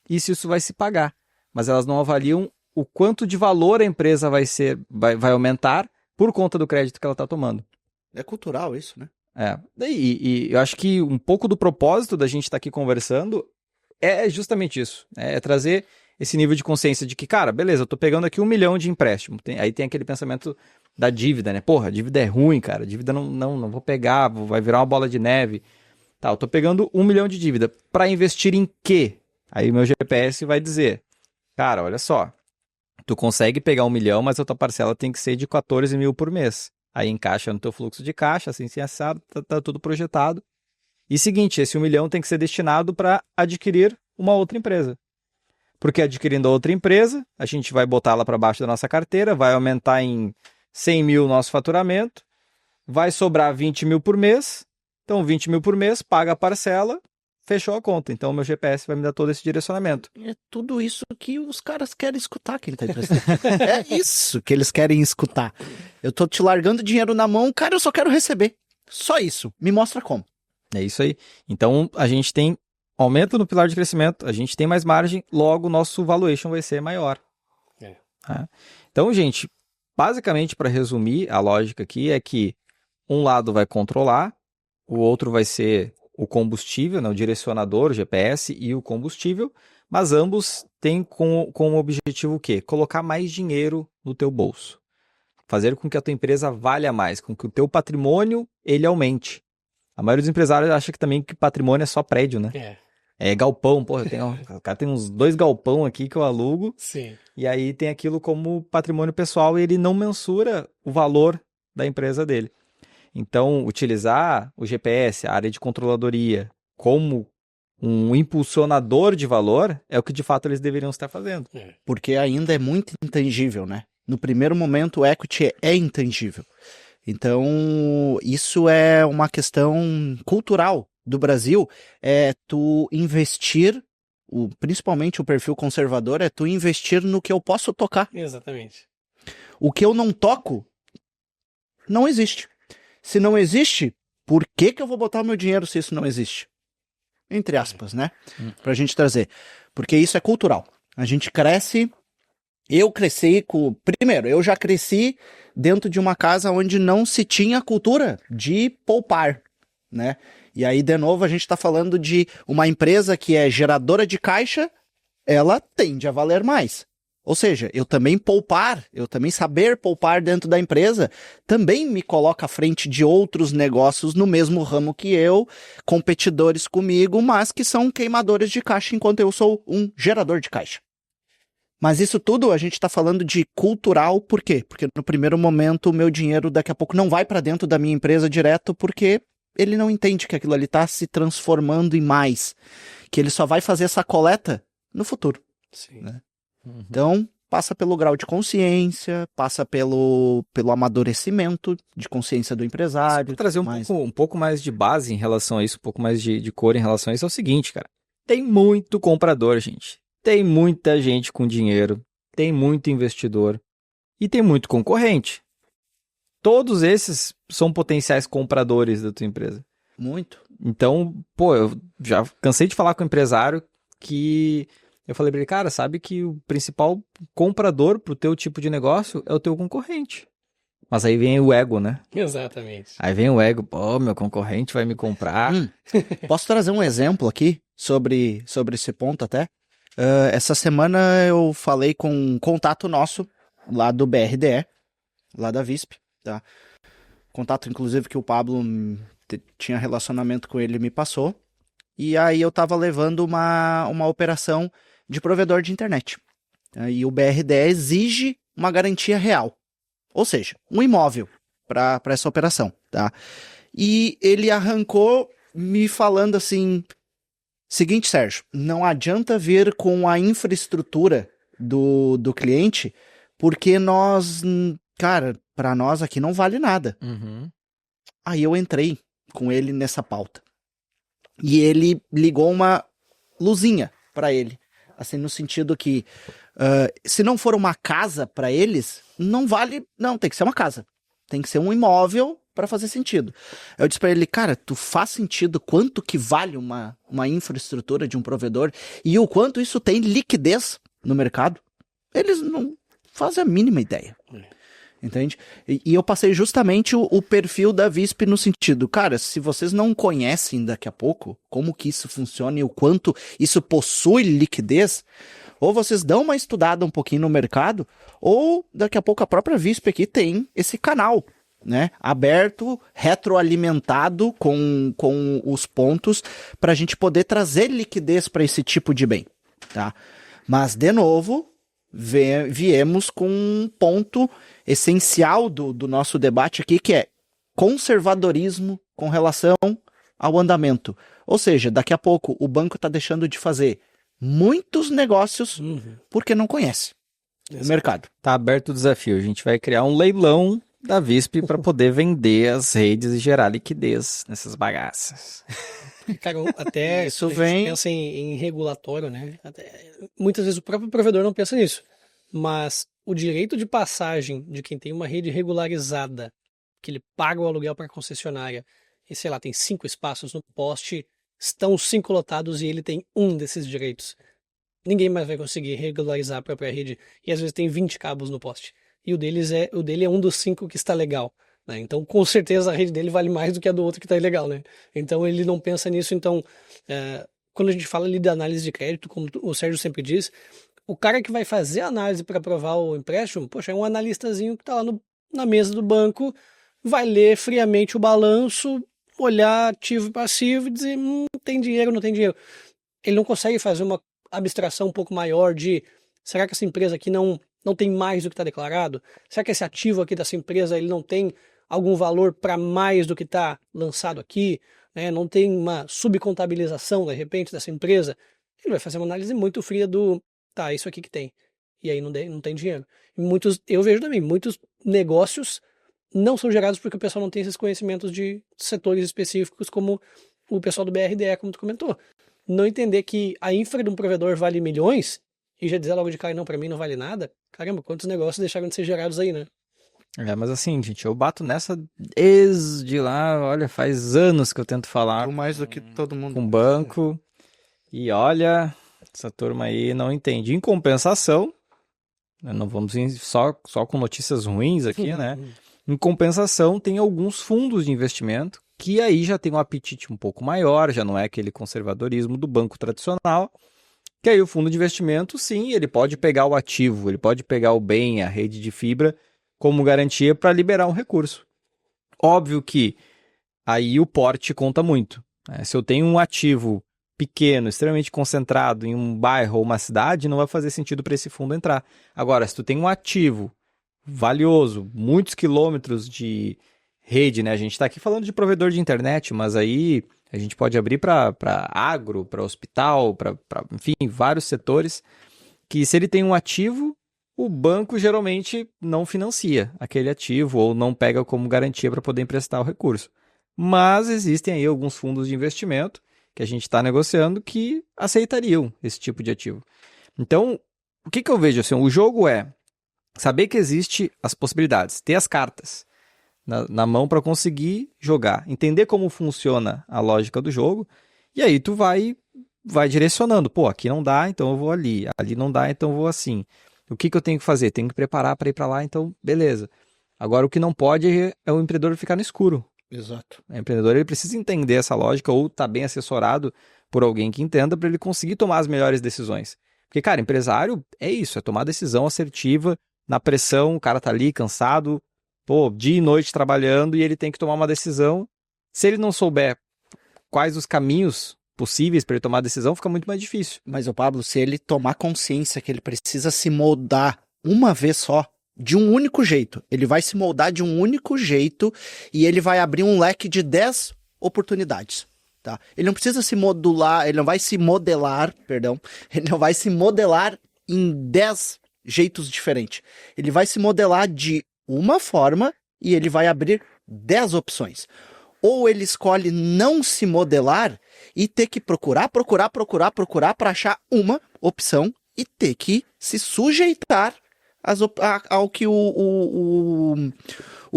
e se isso vai se pagar. Mas elas não avaliam o quanto de valor a empresa vai aumentar por conta do crédito que ela está tomando. É cultural isso, né? E eu acho que um pouco do propósito da gente estar aqui conversando é justamente isso. É trazer esse nível de consciência de que, cara, beleza, eu tô pegando aqui 1 milhão de empréstimo. Aí tem aquele pensamento da dívida, né? Porra, a dívida é ruim, cara. A dívida não vou pegar, vai virar uma bola de neve. Tá, eu tô pegando 1 milhão de dívida. Para investir em quê? Aí meu GPS vai dizer, cara, olha só, tu consegue pegar 1 milhão, mas a tua parcela tem que ser de 14 mil por mês. Aí encaixa no teu fluxo de caixa, assim assado, tá tudo projetado. E seguinte, esse 1 milhão tem que ser destinado para adquirir uma outra empresa. Porque adquirindo a outra empresa, a gente vai botar ela para baixo da nossa carteira, vai aumentar em 100 mil o nosso faturamento, vai sobrar 20 mil por mês, então 20 mil por mês, paga a parcela, fechou a conta. Então o meu GPS vai me dar todo esse direcionamento. É tudo isso que os caras querem escutar que ele tá emprestando. É isso que eles querem escutar. Eu tô te largando dinheiro na mão, cara, eu só quero receber. Só isso. Me mostra como. É isso aí. Então a gente tem aumento no pilar de crescimento, a gente tem mais margem, logo o nosso valuation vai ser maior. Então, gente, basicamente para resumir, a lógica aqui é que um lado vai controlar, o outro vai ser o combustível, né, o direcionador, o GPS e o combustível, mas ambos têm como objetivo o quê? Colocar mais dinheiro no teu bolso. Fazer com que a tua empresa valha mais, com que o teu patrimônio ele aumente. A maioria dos empresários acha que também que patrimônio é só prédio, né? É galpão, porra, o cara tem uns 2 galpão aqui que eu alugo. Sim. E aí tem aquilo como patrimônio pessoal e ele não mensura o valor da empresa dele. Então, utilizar o GPS, a área de controladoria, como um impulsionador de valor é o que de fato eles deveriam estar fazendo. Porque ainda é muito intangível, né? No primeiro momento, o equity é intangível. Então, isso é uma questão cultural do Brasil, é tu investir, principalmente o perfil conservador, é tu investir no que eu posso tocar. Exatamente. O que eu não toco, não existe. Se não existe, por que eu vou botar o meu dinheiro se isso não existe? Entre aspas, né? Pra gente trazer. Porque isso é cultural. A gente cresce... Primeiro, eu já cresci dentro de uma casa onde não se tinha cultura de poupar, né? E aí, de novo, a gente está falando de uma empresa que é geradora de caixa, ela tende a valer mais. Ou seja, eu também saber poupar dentro da empresa, também me coloca à frente de outros negócios no mesmo ramo que eu, competidores comigo, mas que são queimadores de caixa, enquanto eu sou um gerador de caixa. Mas isso tudo a gente está falando de cultural, por quê? Porque no primeiro momento o meu dinheiro daqui a pouco não vai para dentro da minha empresa direto, porque ele não entende que aquilo ali está se transformando em mais, que ele só vai fazer essa coleta no futuro. Sim. Né? Então, passa pelo grau de consciência, passa pelo amadurecimento de consciência do empresário. Para trazer um pouco mais de base em relação a isso, um pouco mais de cor em relação a isso, é o seguinte, cara. Tem muito comprador, gente. Tem muita gente com dinheiro, tem muito investidor e tem muito concorrente. Todos esses são potenciais compradores da tua empresa. Muito. Então, pô, eu já cansei de falar com o empresário que eu falei pra ele, cara, sabe que o principal comprador pro teu tipo de negócio é o teu concorrente. Mas aí vem o ego, né? Exatamente. Aí vem o ego, pô, meu concorrente vai me comprar. Posso trazer um exemplo aqui sobre esse ponto até? Essa semana eu falei com um contato nosso lá do BRDE, lá da VISP, tá? Contato, inclusive, que o Pablo tinha relacionamento com ele e me passou. E aí eu tava levando uma operação de provedor de internet. E o BRDE exige uma garantia real. Ou seja, um imóvel para essa operação, tá? E ele arrancou me falando assim... Seguinte, Sérgio, não adianta vir com a infraestrutura do cliente, porque cara, para nós aqui não vale nada. Aí eu entrei com ele nessa pauta. E ele ligou uma luzinha para ele. Assim, no sentido que, se não for uma casa para eles, não vale... Não, tem que ser uma casa. Tem que ser um imóvel para fazer sentido. Eu disse para ele, cara, tu faz sentido quanto que vale uma infraestrutura de um provedor e o quanto isso tem liquidez no mercado? Eles não fazem a mínima ideia. Entende? E eu passei justamente o perfil da VISP no sentido, cara, se vocês não conhecem daqui a pouco como que isso funciona e o quanto isso possui liquidez, ou vocês dão uma estudada um pouquinho no mercado, ou daqui a pouco a própria VISP aqui tem esse canal, né, aberto, retroalimentado com os pontos para a gente poder trazer liquidez para esse tipo de bem, tá? Mas, de novo, viemos com um ponto essencial do nosso debate aqui, que é conservadorismo com relação ao andamento. Ou seja, daqui a pouco o banco está deixando de fazer muitos negócios porque não conhece o mercado. Tá aberto o desafio, a gente vai criar um leilão da VISP para poder vender as redes e gerar liquidez nessas bagaças. Cara, até Isso a gente vem... pensa em regulatório, né? Muitas vezes o próprio provedor não pensa nisso. Mas o direito de passagem de quem tem uma rede regularizada, que ele paga o aluguel para a concessionária, e sei lá, tem 5 espaços no poste, estão 5 lotados e ele tem um desses direitos. Ninguém mais vai conseguir regularizar a própria rede. E às vezes tem 20 cabos no poste. E o dele é um dos 5 que está legal. Né? Então, com certeza, a rede dele vale mais do que a do outro que está ilegal. Né? Então, ele não pensa nisso. Então, quando a gente fala ali da análise de crédito, como o Sérgio sempre diz, o cara que vai fazer a análise para aprovar o empréstimo, poxa, é um analistazinho que está lá na mesa do banco, vai ler friamente o balanço, olhar ativo e passivo e dizer, tem dinheiro, não tem dinheiro. Ele não consegue fazer uma abstração um pouco maior de, será que essa empresa aqui não tem mais do que está declarado? Será que esse ativo aqui dessa empresa ele não tem algum valor para mais do que está lançado aqui? Né? Não tem uma subcontabilização, de repente, dessa empresa? Ele vai fazer uma análise muito fria do, tá, isso aqui que tem. E aí não tem dinheiro. Eu vejo também, muitos negócios não são gerados porque o pessoal não tem esses conhecimentos de setores específicos, como o pessoal do BRDE, como tu comentou. Não entender que a infra de um provedor vale milhões e já dizer logo de cara, não, pra mim não vale nada. Caramba, quantos negócios deixaram de ser gerados aí, né? Mas assim, gente, eu bato nessa desde lá, olha, faz anos que eu tento falar Mais do que todo mundo. com o banco e olha, essa turma aí não entende. Em compensação, né, não vamos ir só com notícias ruins aqui, né? Em compensação, tem alguns fundos de investimento que aí já tem um apetite um pouco maior, já não é aquele conservadorismo do banco tradicional, Que aí o fundo de investimento, sim, ele pode pegar o ativo, ele pode pegar o bem, a rede de fibra, como garantia para liberar um recurso. Óbvio que aí o porte conta muito, né? Se eu tenho um ativo pequeno, extremamente concentrado em um bairro ou uma cidade, não vai fazer sentido para esse fundo entrar. Agora, se tu tem um ativo valioso, muitos quilômetros de rede, né? A gente está aqui falando de provedor de internet, mas aí a gente pode abrir para agro, para hospital, para, enfim, vários setores, que se ele tem um ativo, o banco geralmente não financia aquele ativo ou não pega como garantia para poder emprestar o recurso. Mas existem aí alguns fundos de investimento que a gente está negociando que aceitariam esse tipo de ativo. Então, o que eu vejo assim? O jogo é saber que existe as possibilidades, ter as cartas na mão para conseguir jogar, entender como funciona a lógica do jogo, e aí tu vai direcionando. Pô, aqui não dá, então eu vou ali. Ali não dá, então eu vou assim. O que eu tenho que fazer? Tenho que preparar para ir para lá, então beleza. Agora o que não pode é o empreendedor ficar no escuro. Exato. O empreendedor ele precisa entender essa lógica ou estar bem assessorado por alguém que entenda para ele conseguir tomar as melhores decisões. Porque, cara, empresário é isso, é tomar decisão assertiva, na pressão, o cara tá ali cansado, pô, dia e noite trabalhando e ele tem que tomar uma decisão. Se ele não souber quais os caminhos possíveis para ele tomar a decisão, fica muito mais difícil. Mas o Pablo, se ele tomar consciência que ele precisa se moldar uma vez só, de um único jeito, ele vai se moldar de um único jeito e ele vai abrir um leque de 10 oportunidades, tá? Ele não precisa se modular, ele não vai se modelar, perdão, ele não vai se modelar em 10 jeitos diferentes. Ele vai se modelar de uma forma e ele vai abrir 10 opções. Ou ele escolhe não se modelar e ter que procurar para achar uma opção e ter que se sujeitar ao que o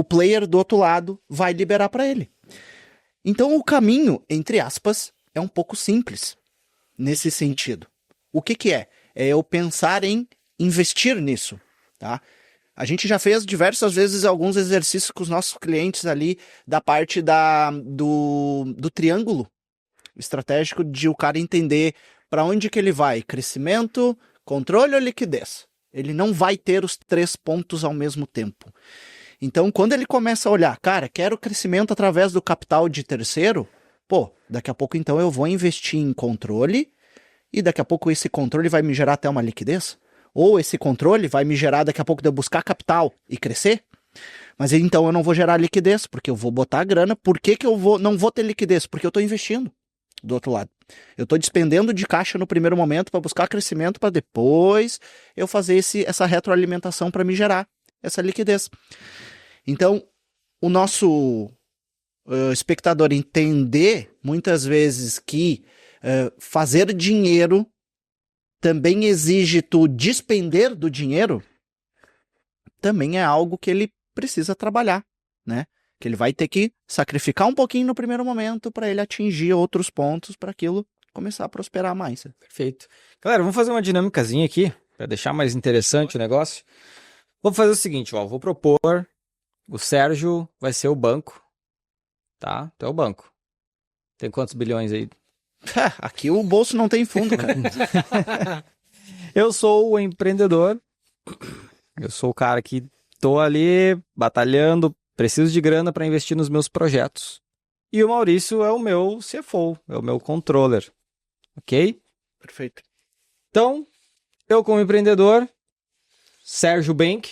player do outro lado vai liberar para ele. Então o caminho, entre aspas, é um pouco simples nesse sentido. O que é? É eu pensar em investir nisso, tá? A gente já fez diversas vezes alguns exercícios com os nossos clientes ali da parte do triângulo estratégico de o cara entender para onde que ele vai, crescimento, controle ou liquidez. Ele não vai ter os 3 pontos ao mesmo tempo. Então, quando ele começa a olhar, cara, quero crescimento através do capital de terceiro, pô, daqui a pouco então eu vou investir em controle e daqui a pouco esse controle vai me gerar até uma liquidez. Ou esse controle vai me gerar daqui a pouco de eu buscar capital e crescer. Mas então eu não vou gerar liquidez, porque eu vou botar a grana. Por que eu não vou ter liquidez? Porque eu estou investindo do outro lado. Eu estou despendendo de caixa no primeiro momento para buscar crescimento, para depois eu fazer essa retroalimentação para me gerar essa liquidez. Então, o nosso espectador entender muitas vezes que fazer dinheiro também exige tu despender do dinheiro, também é algo que ele precisa trabalhar, né? Que ele vai ter que sacrificar um pouquinho no primeiro momento para ele atingir outros pontos para aquilo começar a prosperar mais. Perfeito. Galera, vamos fazer uma dinâmicazinha aqui para deixar mais interessante o negócio. Vou fazer o seguinte, ó, vou propor, o Sérgio vai ser o banco, tá? Tu é o banco. Tem quantos bilhões aí? Aqui o bolso não tem fundo, cara. Eu sou o empreendedor, eu sou o cara que tô ali batalhando, preciso de grana para investir nos meus projetos. E o Maurício é o meu CFO, é o meu controller, ok? Perfeito. Então, eu como empreendedor, Sérgio Bank.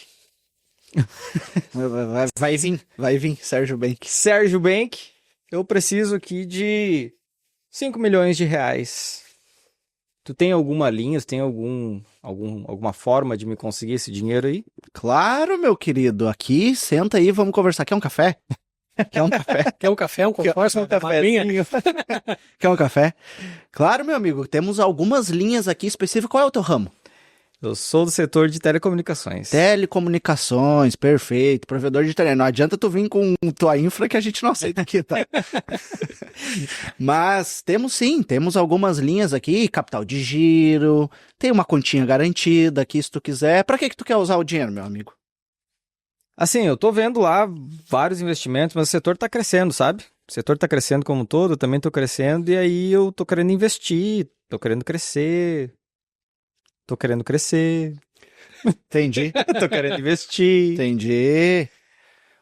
Vai vir, Sérgio Bank. Sérgio Bank, eu preciso aqui de 5 milhões de reais. Tu tem alguma linha, tu tem alguma forma de me conseguir esse dinheiro aí? Claro, meu querido. Aqui, senta aí, vamos conversar. Quer um café? Quer um café? Quer um café, um conforto, uma cafezinho? Quer um café? Claro, meu amigo. Temos algumas linhas aqui específicas. Qual é o teu ramo? Eu sou do setor de telecomunicações. Telecomunicações, perfeito. Provedor de internet. Não adianta tu vir com tua infra que a gente não aceita aqui, tá? Mas temos algumas linhas aqui, capital de giro, tem uma continha garantida aqui se tu quiser. Pra que tu quer usar o dinheiro, meu amigo? Assim, eu tô vendo lá vários investimentos, mas o setor tá crescendo, sabe? O setor tá crescendo como um todo, eu também tô crescendo, e aí eu tô querendo investir, tô querendo crescer. tô querendo crescer, Entendi. tô querendo investir. Entendi.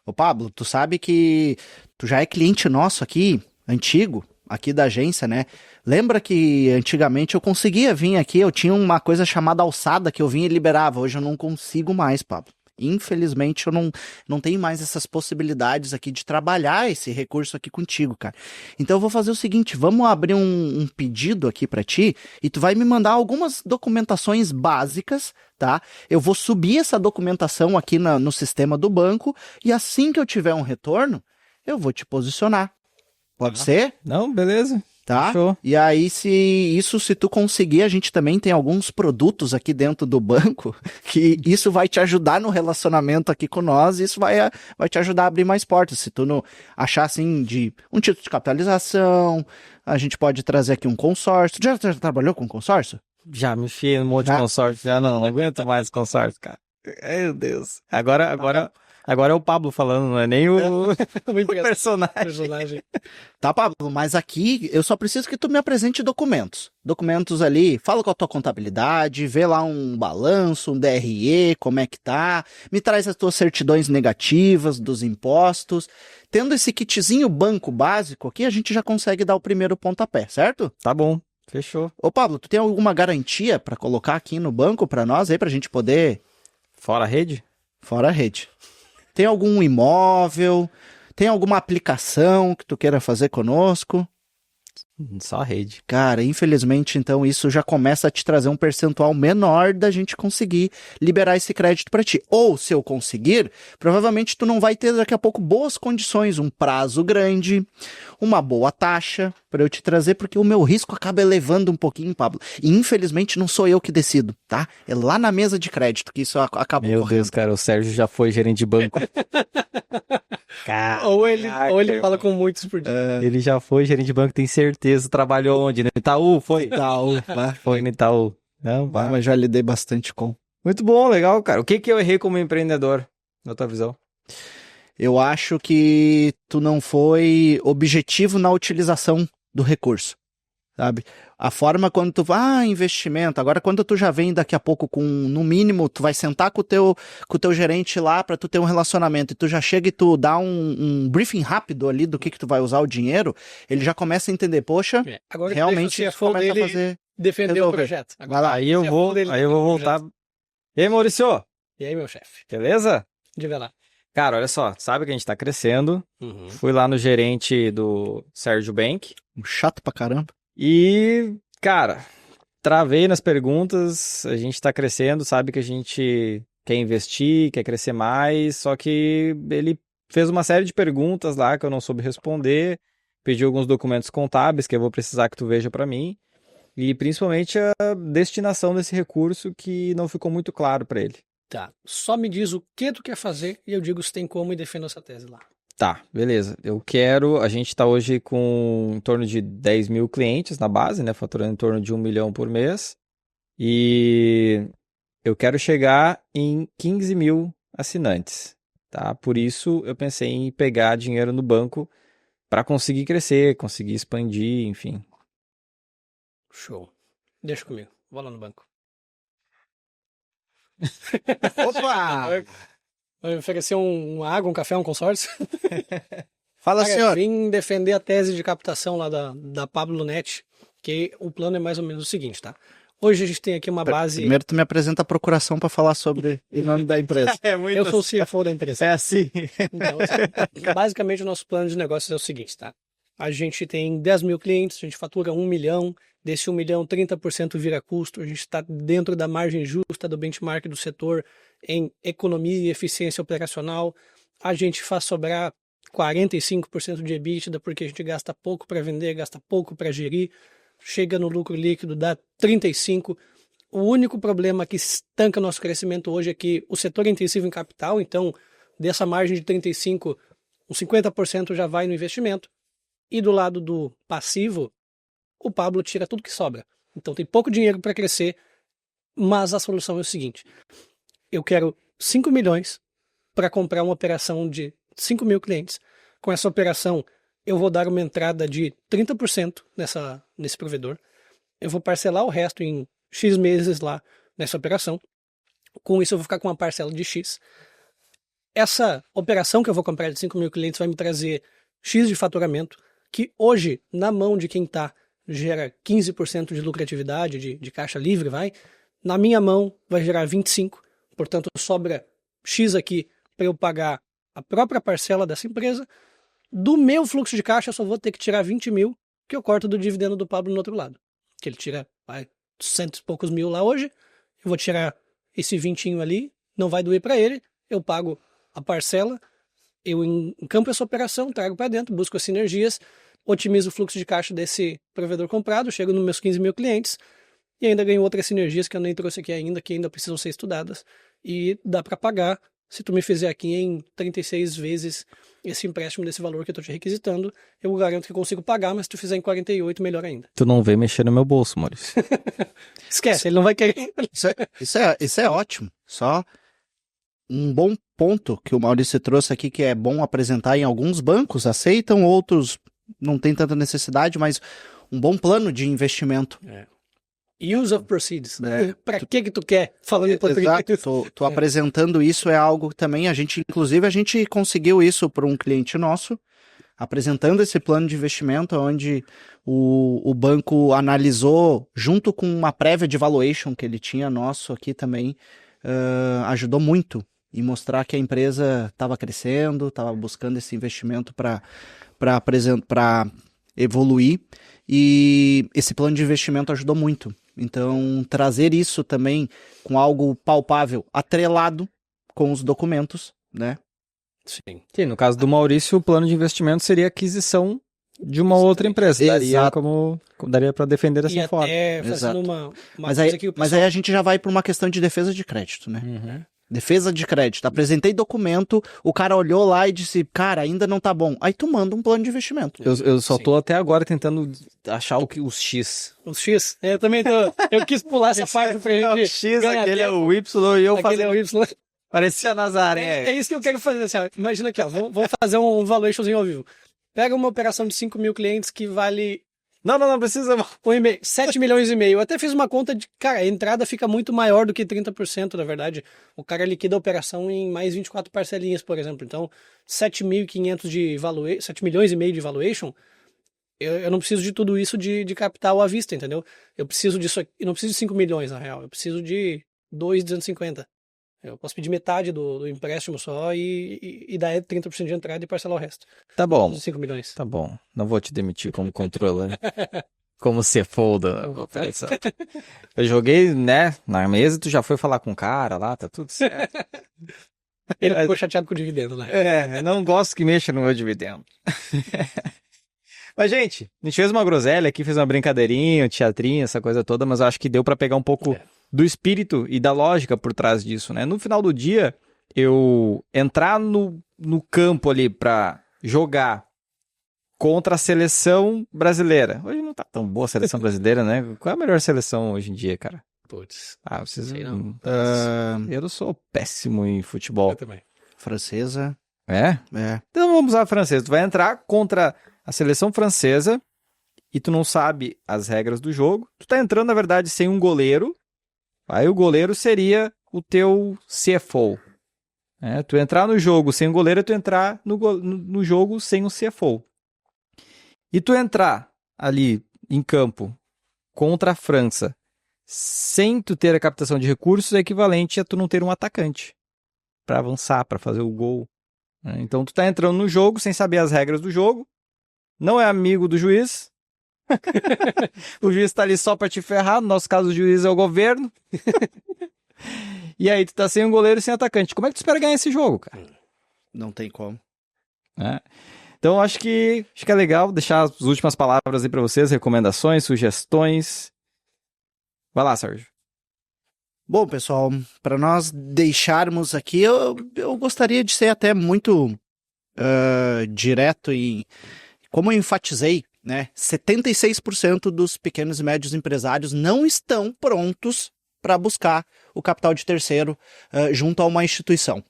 Ô, Pablo, tu sabe que tu já é cliente nosso aqui, antigo, aqui da agência, né? Lembra que antigamente eu conseguia vir aqui, eu tinha uma coisa chamada alçada que eu vinha e liberava. Hoje eu não consigo mais, Pablo. Infelizmente eu não tenho mais essas possibilidades aqui de trabalhar esse recurso aqui contigo, cara. Então eu vou fazer o seguinte, vamos abrir um pedido aqui pra ti e tu vai me mandar algumas documentações básicas, tá? Eu vou subir essa documentação aqui no sistema do banco e assim que eu tiver um retorno, eu vou te posicionar. Pode ser? Não, beleza. Tá? Fechou. E aí, se tu conseguir, a gente também tem alguns produtos aqui dentro do banco que isso vai te ajudar no relacionamento aqui com nós e isso vai te ajudar a abrir mais portas. Se tu não achar, assim, de um título de capitalização, a gente pode trazer aqui um consórcio. Tu já trabalhou com consórcio? Já me enfiei num monte de Já? consórcio. Já não aguento mais consórcio, cara. Meu Deus. Agora é o Pablo falando, não é nem o personagem. Tá, Pablo, mas aqui eu só preciso que tu me apresente documentos. Documentos ali, fala com a tua contabilidade, vê lá um balanço, um DRE, como é que tá, me traz as tuas certidões negativas dos impostos. Tendo esse kitzinho banco básico aqui, a gente já consegue dar o primeiro pontapé, certo? Tá bom, fechou. Ô, Pablo, tu tem alguma garantia pra colocar aqui no banco pra nós aí, pra gente poder... Fora a rede? Fora a rede. Tem algum imóvel? Tem alguma aplicação que tu queira fazer conosco? Só a rede. Cara, infelizmente, então, isso já começa a te trazer um percentual menor da gente conseguir liberar esse crédito para ti. Ou, se eu conseguir, provavelmente tu não vai ter daqui a pouco boas condições, um prazo grande, uma boa taxa para eu te trazer, porque o meu risco acaba elevando um pouquinho, Pablo. E, infelizmente, não sou eu que decido, tá? É lá na mesa de crédito que isso acaba Meu ocorrendo. Deus, cara, o Sérgio já foi gerente de banco. Ou ele fala com muitos por dia. Ele já foi gerente de banco, tem certeza. Trabalhou onde? No Itaú? Foi? Itaú, vai. Foi no Itaú. Não, vai. Mas já lidei bastante com. Muito bom, legal, cara. O que eu errei como empreendedor, na tua visão? Eu acho que tu não foi objetivo na utilização do recurso, sabe? A forma quando tu vai, investimento, agora quando tu já vem daqui a pouco com, no mínimo, tu vai sentar com o teu gerente lá pra tu ter um relacionamento e tu já chega e tu dá um briefing rápido ali do que tu vai usar o dinheiro, ele já começa a entender, poxa, Agora realmente deixa o isso CFO começa a dele fazer... defender resolver. o projeto. Vai lá. Aí eu vou voltar. E aí, Maurício? E aí, meu chefe? Beleza? Diga lá. Cara, olha só, sabe que a gente tá crescendo. Uhum. Fui lá no gerente do Sérgio Bank. Chato pra caramba. E, cara, travei nas perguntas. A gente tá crescendo, sabe que a gente quer investir, quer crescer mais. Só que ele fez uma série de perguntas lá que eu não soube responder. Pediu alguns documentos contábeis que eu vou precisar que tu veja pra mim. E principalmente a destinação desse recurso que não ficou muito claro pra ele. Tá. Só me diz o que tu quer fazer e eu digo se tem como e defendo essa tese lá. Tá, beleza. A gente tá hoje com em torno de 10 mil clientes na base, né? Faturando em torno de 1 milhão por mês. E eu quero chegar em 15 mil assinantes, tá? Por isso eu pensei em pegar dinheiro no banco para conseguir crescer, conseguir expandir, enfim. Show. Deixa comigo. Vou lá no banco. Opa! Vai oferecer uma água, um café, um consórcio? Fala, senhor. Vim defender a tese de captação lá da Pablo Net, que o plano é mais ou menos o seguinte, tá? Hoje a gente tem aqui uma base... Primeiro tu me apresenta a procuração para falar sobre o nome da empresa. Eu sou o CFO da empresa. É assim. Então, assim, basicamente o nosso plano de negócios é o seguinte, tá? A gente tem 10 mil clientes, a gente fatura 1 milhão, desse 1 milhão 30% vira custo, a gente está dentro da margem justa do benchmark do setor em economia e eficiência operacional, a gente faz sobrar 45% de EBITDA porque a gente gasta pouco para vender, gasta pouco para gerir, chega no lucro líquido, dá 35%. O único problema que estanca nosso crescimento hoje é que o setor é intensivo em capital, então dessa margem de 35%, uns 50% já vai no investimento. E do lado do passivo, o Pablo tira tudo que sobra. Então tem pouco dinheiro para crescer, mas a solução é o seguinte. Eu quero 5 milhões para comprar uma operação de 5 mil clientes. Com essa operação, eu vou dar uma entrada de 30% nesse provedor. Eu vou parcelar o resto em X meses lá, nessa operação. Com isso eu vou ficar com uma parcela de X. Essa operação que eu vou comprar de 5 mil clientes vai me trazer X de faturamento, que hoje, na mão de quem está, gera 15% de lucratividade, de caixa livre, vai. Na minha mão vai gerar 25%, portanto sobra X aqui para eu pagar a própria parcela dessa empresa. Do meu fluxo de caixa eu só vou ter que tirar 20 mil, que eu corto do dividendo do Pablo no outro lado. Que ele tira 100 e poucos mil lá hoje, eu vou tirar esse 20 ali, não vai doer para ele, eu pago a parcela, eu encampo essa operação, trago para dentro, busco as sinergias, otimizo o fluxo de caixa desse provedor comprado, chego nos meus 15 mil clientes e ainda ganho outras sinergias que eu nem trouxe aqui ainda, que ainda precisam ser estudadas, e dá para pagar se tu me fizer aqui em 36 vezes esse empréstimo desse valor que eu tô te requisitando. Eu garanto que eu consigo pagar, mas se tu fizer em 48, melhor ainda. Tu não vem mexer no meu bolso, Maurício. Esquece, ele não vai querer. Isso é ótimo. Só um bom ponto que o Maurício trouxe aqui, que é bom apresentar em alguns bancos, aceitam, outros não tem tanta necessidade, mas um bom plano de investimento. Use of proceeds. Pra que tu quer? Falando em português. Exato, tô apresentando isso, é algo que também inclusive a gente conseguiu isso para um cliente nosso, apresentando esse plano de investimento, onde o banco analisou, junto com uma prévia de valuation que ele tinha nosso aqui também, ajudou muito em mostrar que a empresa estava crescendo, estava buscando esse investimento para evoluir, e esse plano de investimento ajudou muito. Então, trazer isso também com algo palpável, atrelado com os documentos, né? Sim. Sim, no caso do Maurício, o plano de investimento seria aquisição de uma outra empresa. Daria para defender dessa forma. Fazendo uma mas coisa que o mas aí a gente já vai para uma questão de defesa de crédito, né? Uhum. Defesa de crédito. Apresentei documento, o cara olhou lá e disse, cara, ainda não tá bom. Aí tu manda um plano de investimento. Eu só Sim. tô até agora tentando achar os X. Os X. Eu também eu quis pular essa parte pra gente. O X, ganhar aquele é tempo. o Y e eu Aquele é o fazendo... Y. Parecia Nazaré. É isso que eu quero fazer. Assim, ó. Imagina aqui, ó, vamos fazer um valuationzinho ao vivo. Pega uma operação de 5 mil clientes que vale Não precisa... 7 milhões e meio. Eu até fiz uma conta de, cara, a entrada fica muito maior do que 30%, na verdade. O cara liquida a operação em mais 24 parcelinhas, por exemplo. Então, 7.500 de valuation, 7 milhões e meio de valuation, eu não preciso de tudo isso de capital à vista, entendeu? Eu preciso disso aqui, eu não preciso de 5 milhões, na real. Eu preciso de 2.250. Eu posso pedir metade do empréstimo só e dar 30% de entrada e parcelar o resto. Tá bom. 5 milhões. Tá bom. Não vou te demitir como controller. Como CFO da operação. Eu joguei, né, na mesa e tu já foi falar com o cara lá, tá tudo certo. Ele ficou chateado com o dividendo, né? Não gosto que mexa no meu dividendo. Mas, gente, a gente fez uma groselha aqui, fez uma brincadeirinha, um teatrinho, essa coisa toda, mas eu acho que deu pra pegar um pouco do espírito e da lógica por trás disso, né? No final do dia, eu entrar no campo ali pra jogar contra a seleção brasileira. Hoje não tá tão boa a seleção brasileira, né? Qual é a melhor seleção hoje em dia, cara? Putz. Vocês Sei não. Eu sou péssimo em futebol. Eu também. Francesa. É? É. Então vamos usar a francesa. Tu vai entrar contra a seleção francesa e tu não sabe as regras do jogo. Tu tá entrando, na verdade, sem um goleiro. Aí o goleiro seria o teu CFO. Tu entrar no jogo sem um goleiro é tu entrar no jogo sem um CFO. E tu entrar ali em campo contra a França sem tu ter a captação de recursos é equivalente a tu não ter um atacante para avançar, para fazer o gol. Então tu tá entrando no jogo sem saber as regras do jogo, não é amigo do juiz, o juiz tá ali só para te ferrar, no nosso caso o juiz é o governo, e aí tu tá sem um goleiro e sem atacante. Como é que tu espera ganhar esse jogo, cara? Não tem como. Então acho que é legal deixar as últimas palavras aí para vocês, recomendações, sugestões. Vai lá, Sérgio. Bom, pessoal, para nós deixarmos aqui, eu gostaria de ser até muito direto em... Como eu enfatizei, né? 76% dos pequenos e médios empresários não estão prontos para buscar o capital de terceiro junto a uma instituição.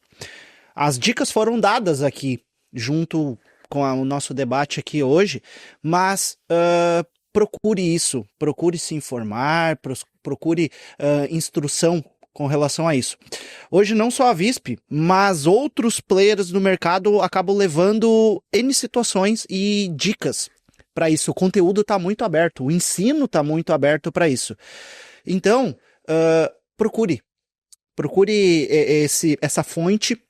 As dicas foram dadas aqui, junto com o nosso debate aqui hoje, mas procure isso, procure se informar, procure instrução com relação a isso. Hoje não só a Visp, mas outros players do mercado acabam levando N situações e dicas para isso. O conteúdo está muito aberto, o ensino está muito aberto para isso. Então, procure essa fonte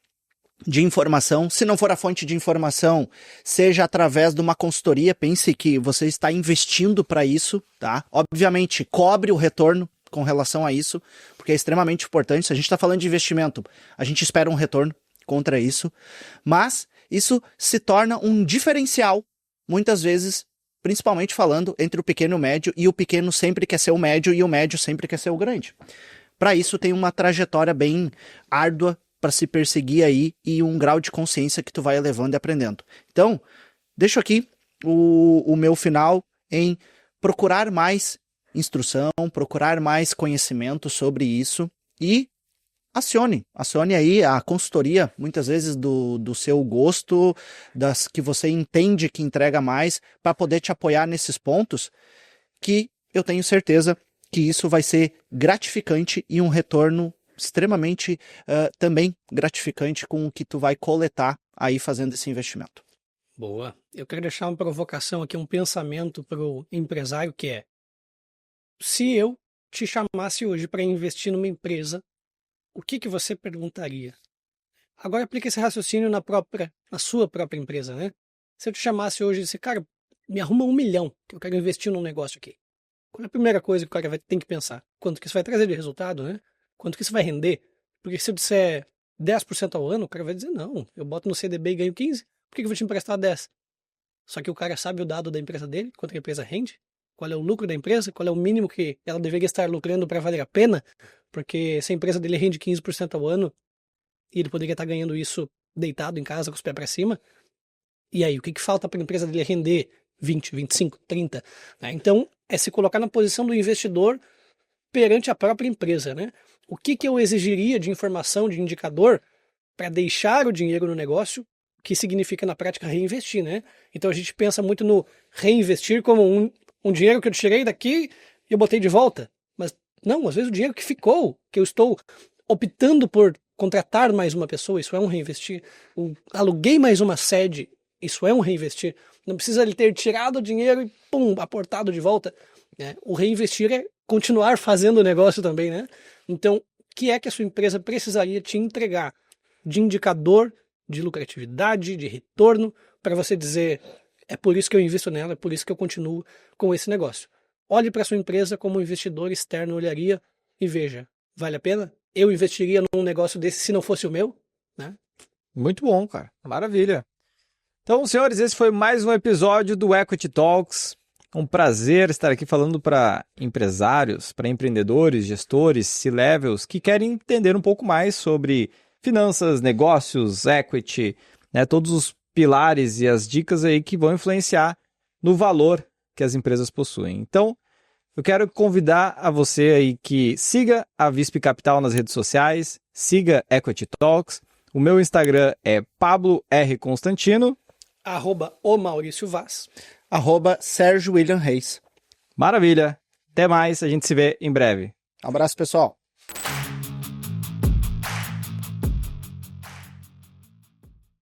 de informação. Se não for a fonte de informação, seja através de uma consultoria, pense que você está investindo para isso, tá? Obviamente, cobre o retorno com relação a isso, porque é extremamente importante. Se a gente está falando de investimento, a gente espera um retorno contra isso, mas isso se torna um diferencial, muitas vezes, principalmente falando entre o pequeno e o médio, e o pequeno sempre quer ser o médio e o médio sempre quer ser o grande. Para isso tem uma trajetória bem árdua para se perseguir aí e um grau de consciência que tu vai elevando e aprendendo. Então, deixo aqui o meu final em procurar mais instrução, procurar mais conhecimento sobre isso e acione aí a consultoria, muitas vezes do seu gosto, das que você entende que entrega mais, para poder te apoiar nesses pontos, que eu tenho certeza que isso vai ser gratificante e um retorno extremamente também gratificante com o que tu vai coletar aí fazendo esse investimento. Boa. Eu quero deixar uma provocação aqui, um pensamento para o empresário, que é: se eu te chamasse hoje para investir numa empresa, o que você perguntaria? Agora aplica esse raciocínio na sua própria empresa, né? Se eu te chamasse hoje e disse, cara, me arruma 1 milhão, que eu quero investir num negócio aqui. Qual é a primeira coisa que o cara tem que pensar? Quanto que isso vai trazer de resultado, né? Quanto que isso vai render? Porque se eu disser 10% ao ano, o cara vai dizer, não, eu boto no CDB e ganho 15, por que eu vou te emprestar 10? Só que o cara sabe o dado da empresa dele, quanto que a empresa rende, qual é o lucro da empresa, qual é o mínimo que ela deveria estar lucrando para valer a pena, porque se a empresa dele rende 15% ao ano, e ele poderia estar ganhando isso deitado em casa com os pés para cima, e aí, o que falta para a empresa dele render 20, 25, 30? Né? Então, é se colocar na posição do investidor perante a própria empresa, né? O que eu exigiria de informação, de indicador, para deixar o dinheiro no negócio, que significa, na prática, reinvestir, né? Então, a gente pensa muito no reinvestir como um dinheiro que eu tirei daqui e eu botei de volta. Mas não, às vezes o dinheiro que ficou, que eu estou optando por contratar mais uma pessoa, isso é um reinvestir. Aluguei mais uma sede, isso é um reinvestir. Não precisa ele ter tirado o dinheiro e pum, aportado de volta. Né? O reinvestir é continuar fazendo o negócio também, né? Então, o que é que a sua empresa precisaria te entregar de indicador, de lucratividade, de retorno, para você dizer, é por isso que eu invisto nela, é por isso que eu continuo com esse negócio. Olhe para a sua empresa como um investidor externo olharia e veja, vale a pena? Eu investiria num negócio desse se não fosse o meu? Né? Muito bom, cara. Maravilha. Então, senhores, esse foi mais um episódio do Equity Talks. Um prazer estar aqui falando para empresários, para empreendedores, gestores, C-levels que querem entender um pouco mais sobre finanças, negócios, equity, né, todos os pilares e as dicas aí que vão influenciar no valor que as empresas possuem. Então, eu quero convidar a você aí que siga a Visp Capital nas redes sociais, siga Equity Talks. O meu Instagram é Pablo R. Constantino. @o Maurício Vaz. @Sérgio William Reis. Maravilha. Até mais. A gente se vê em breve. Abraço, pessoal.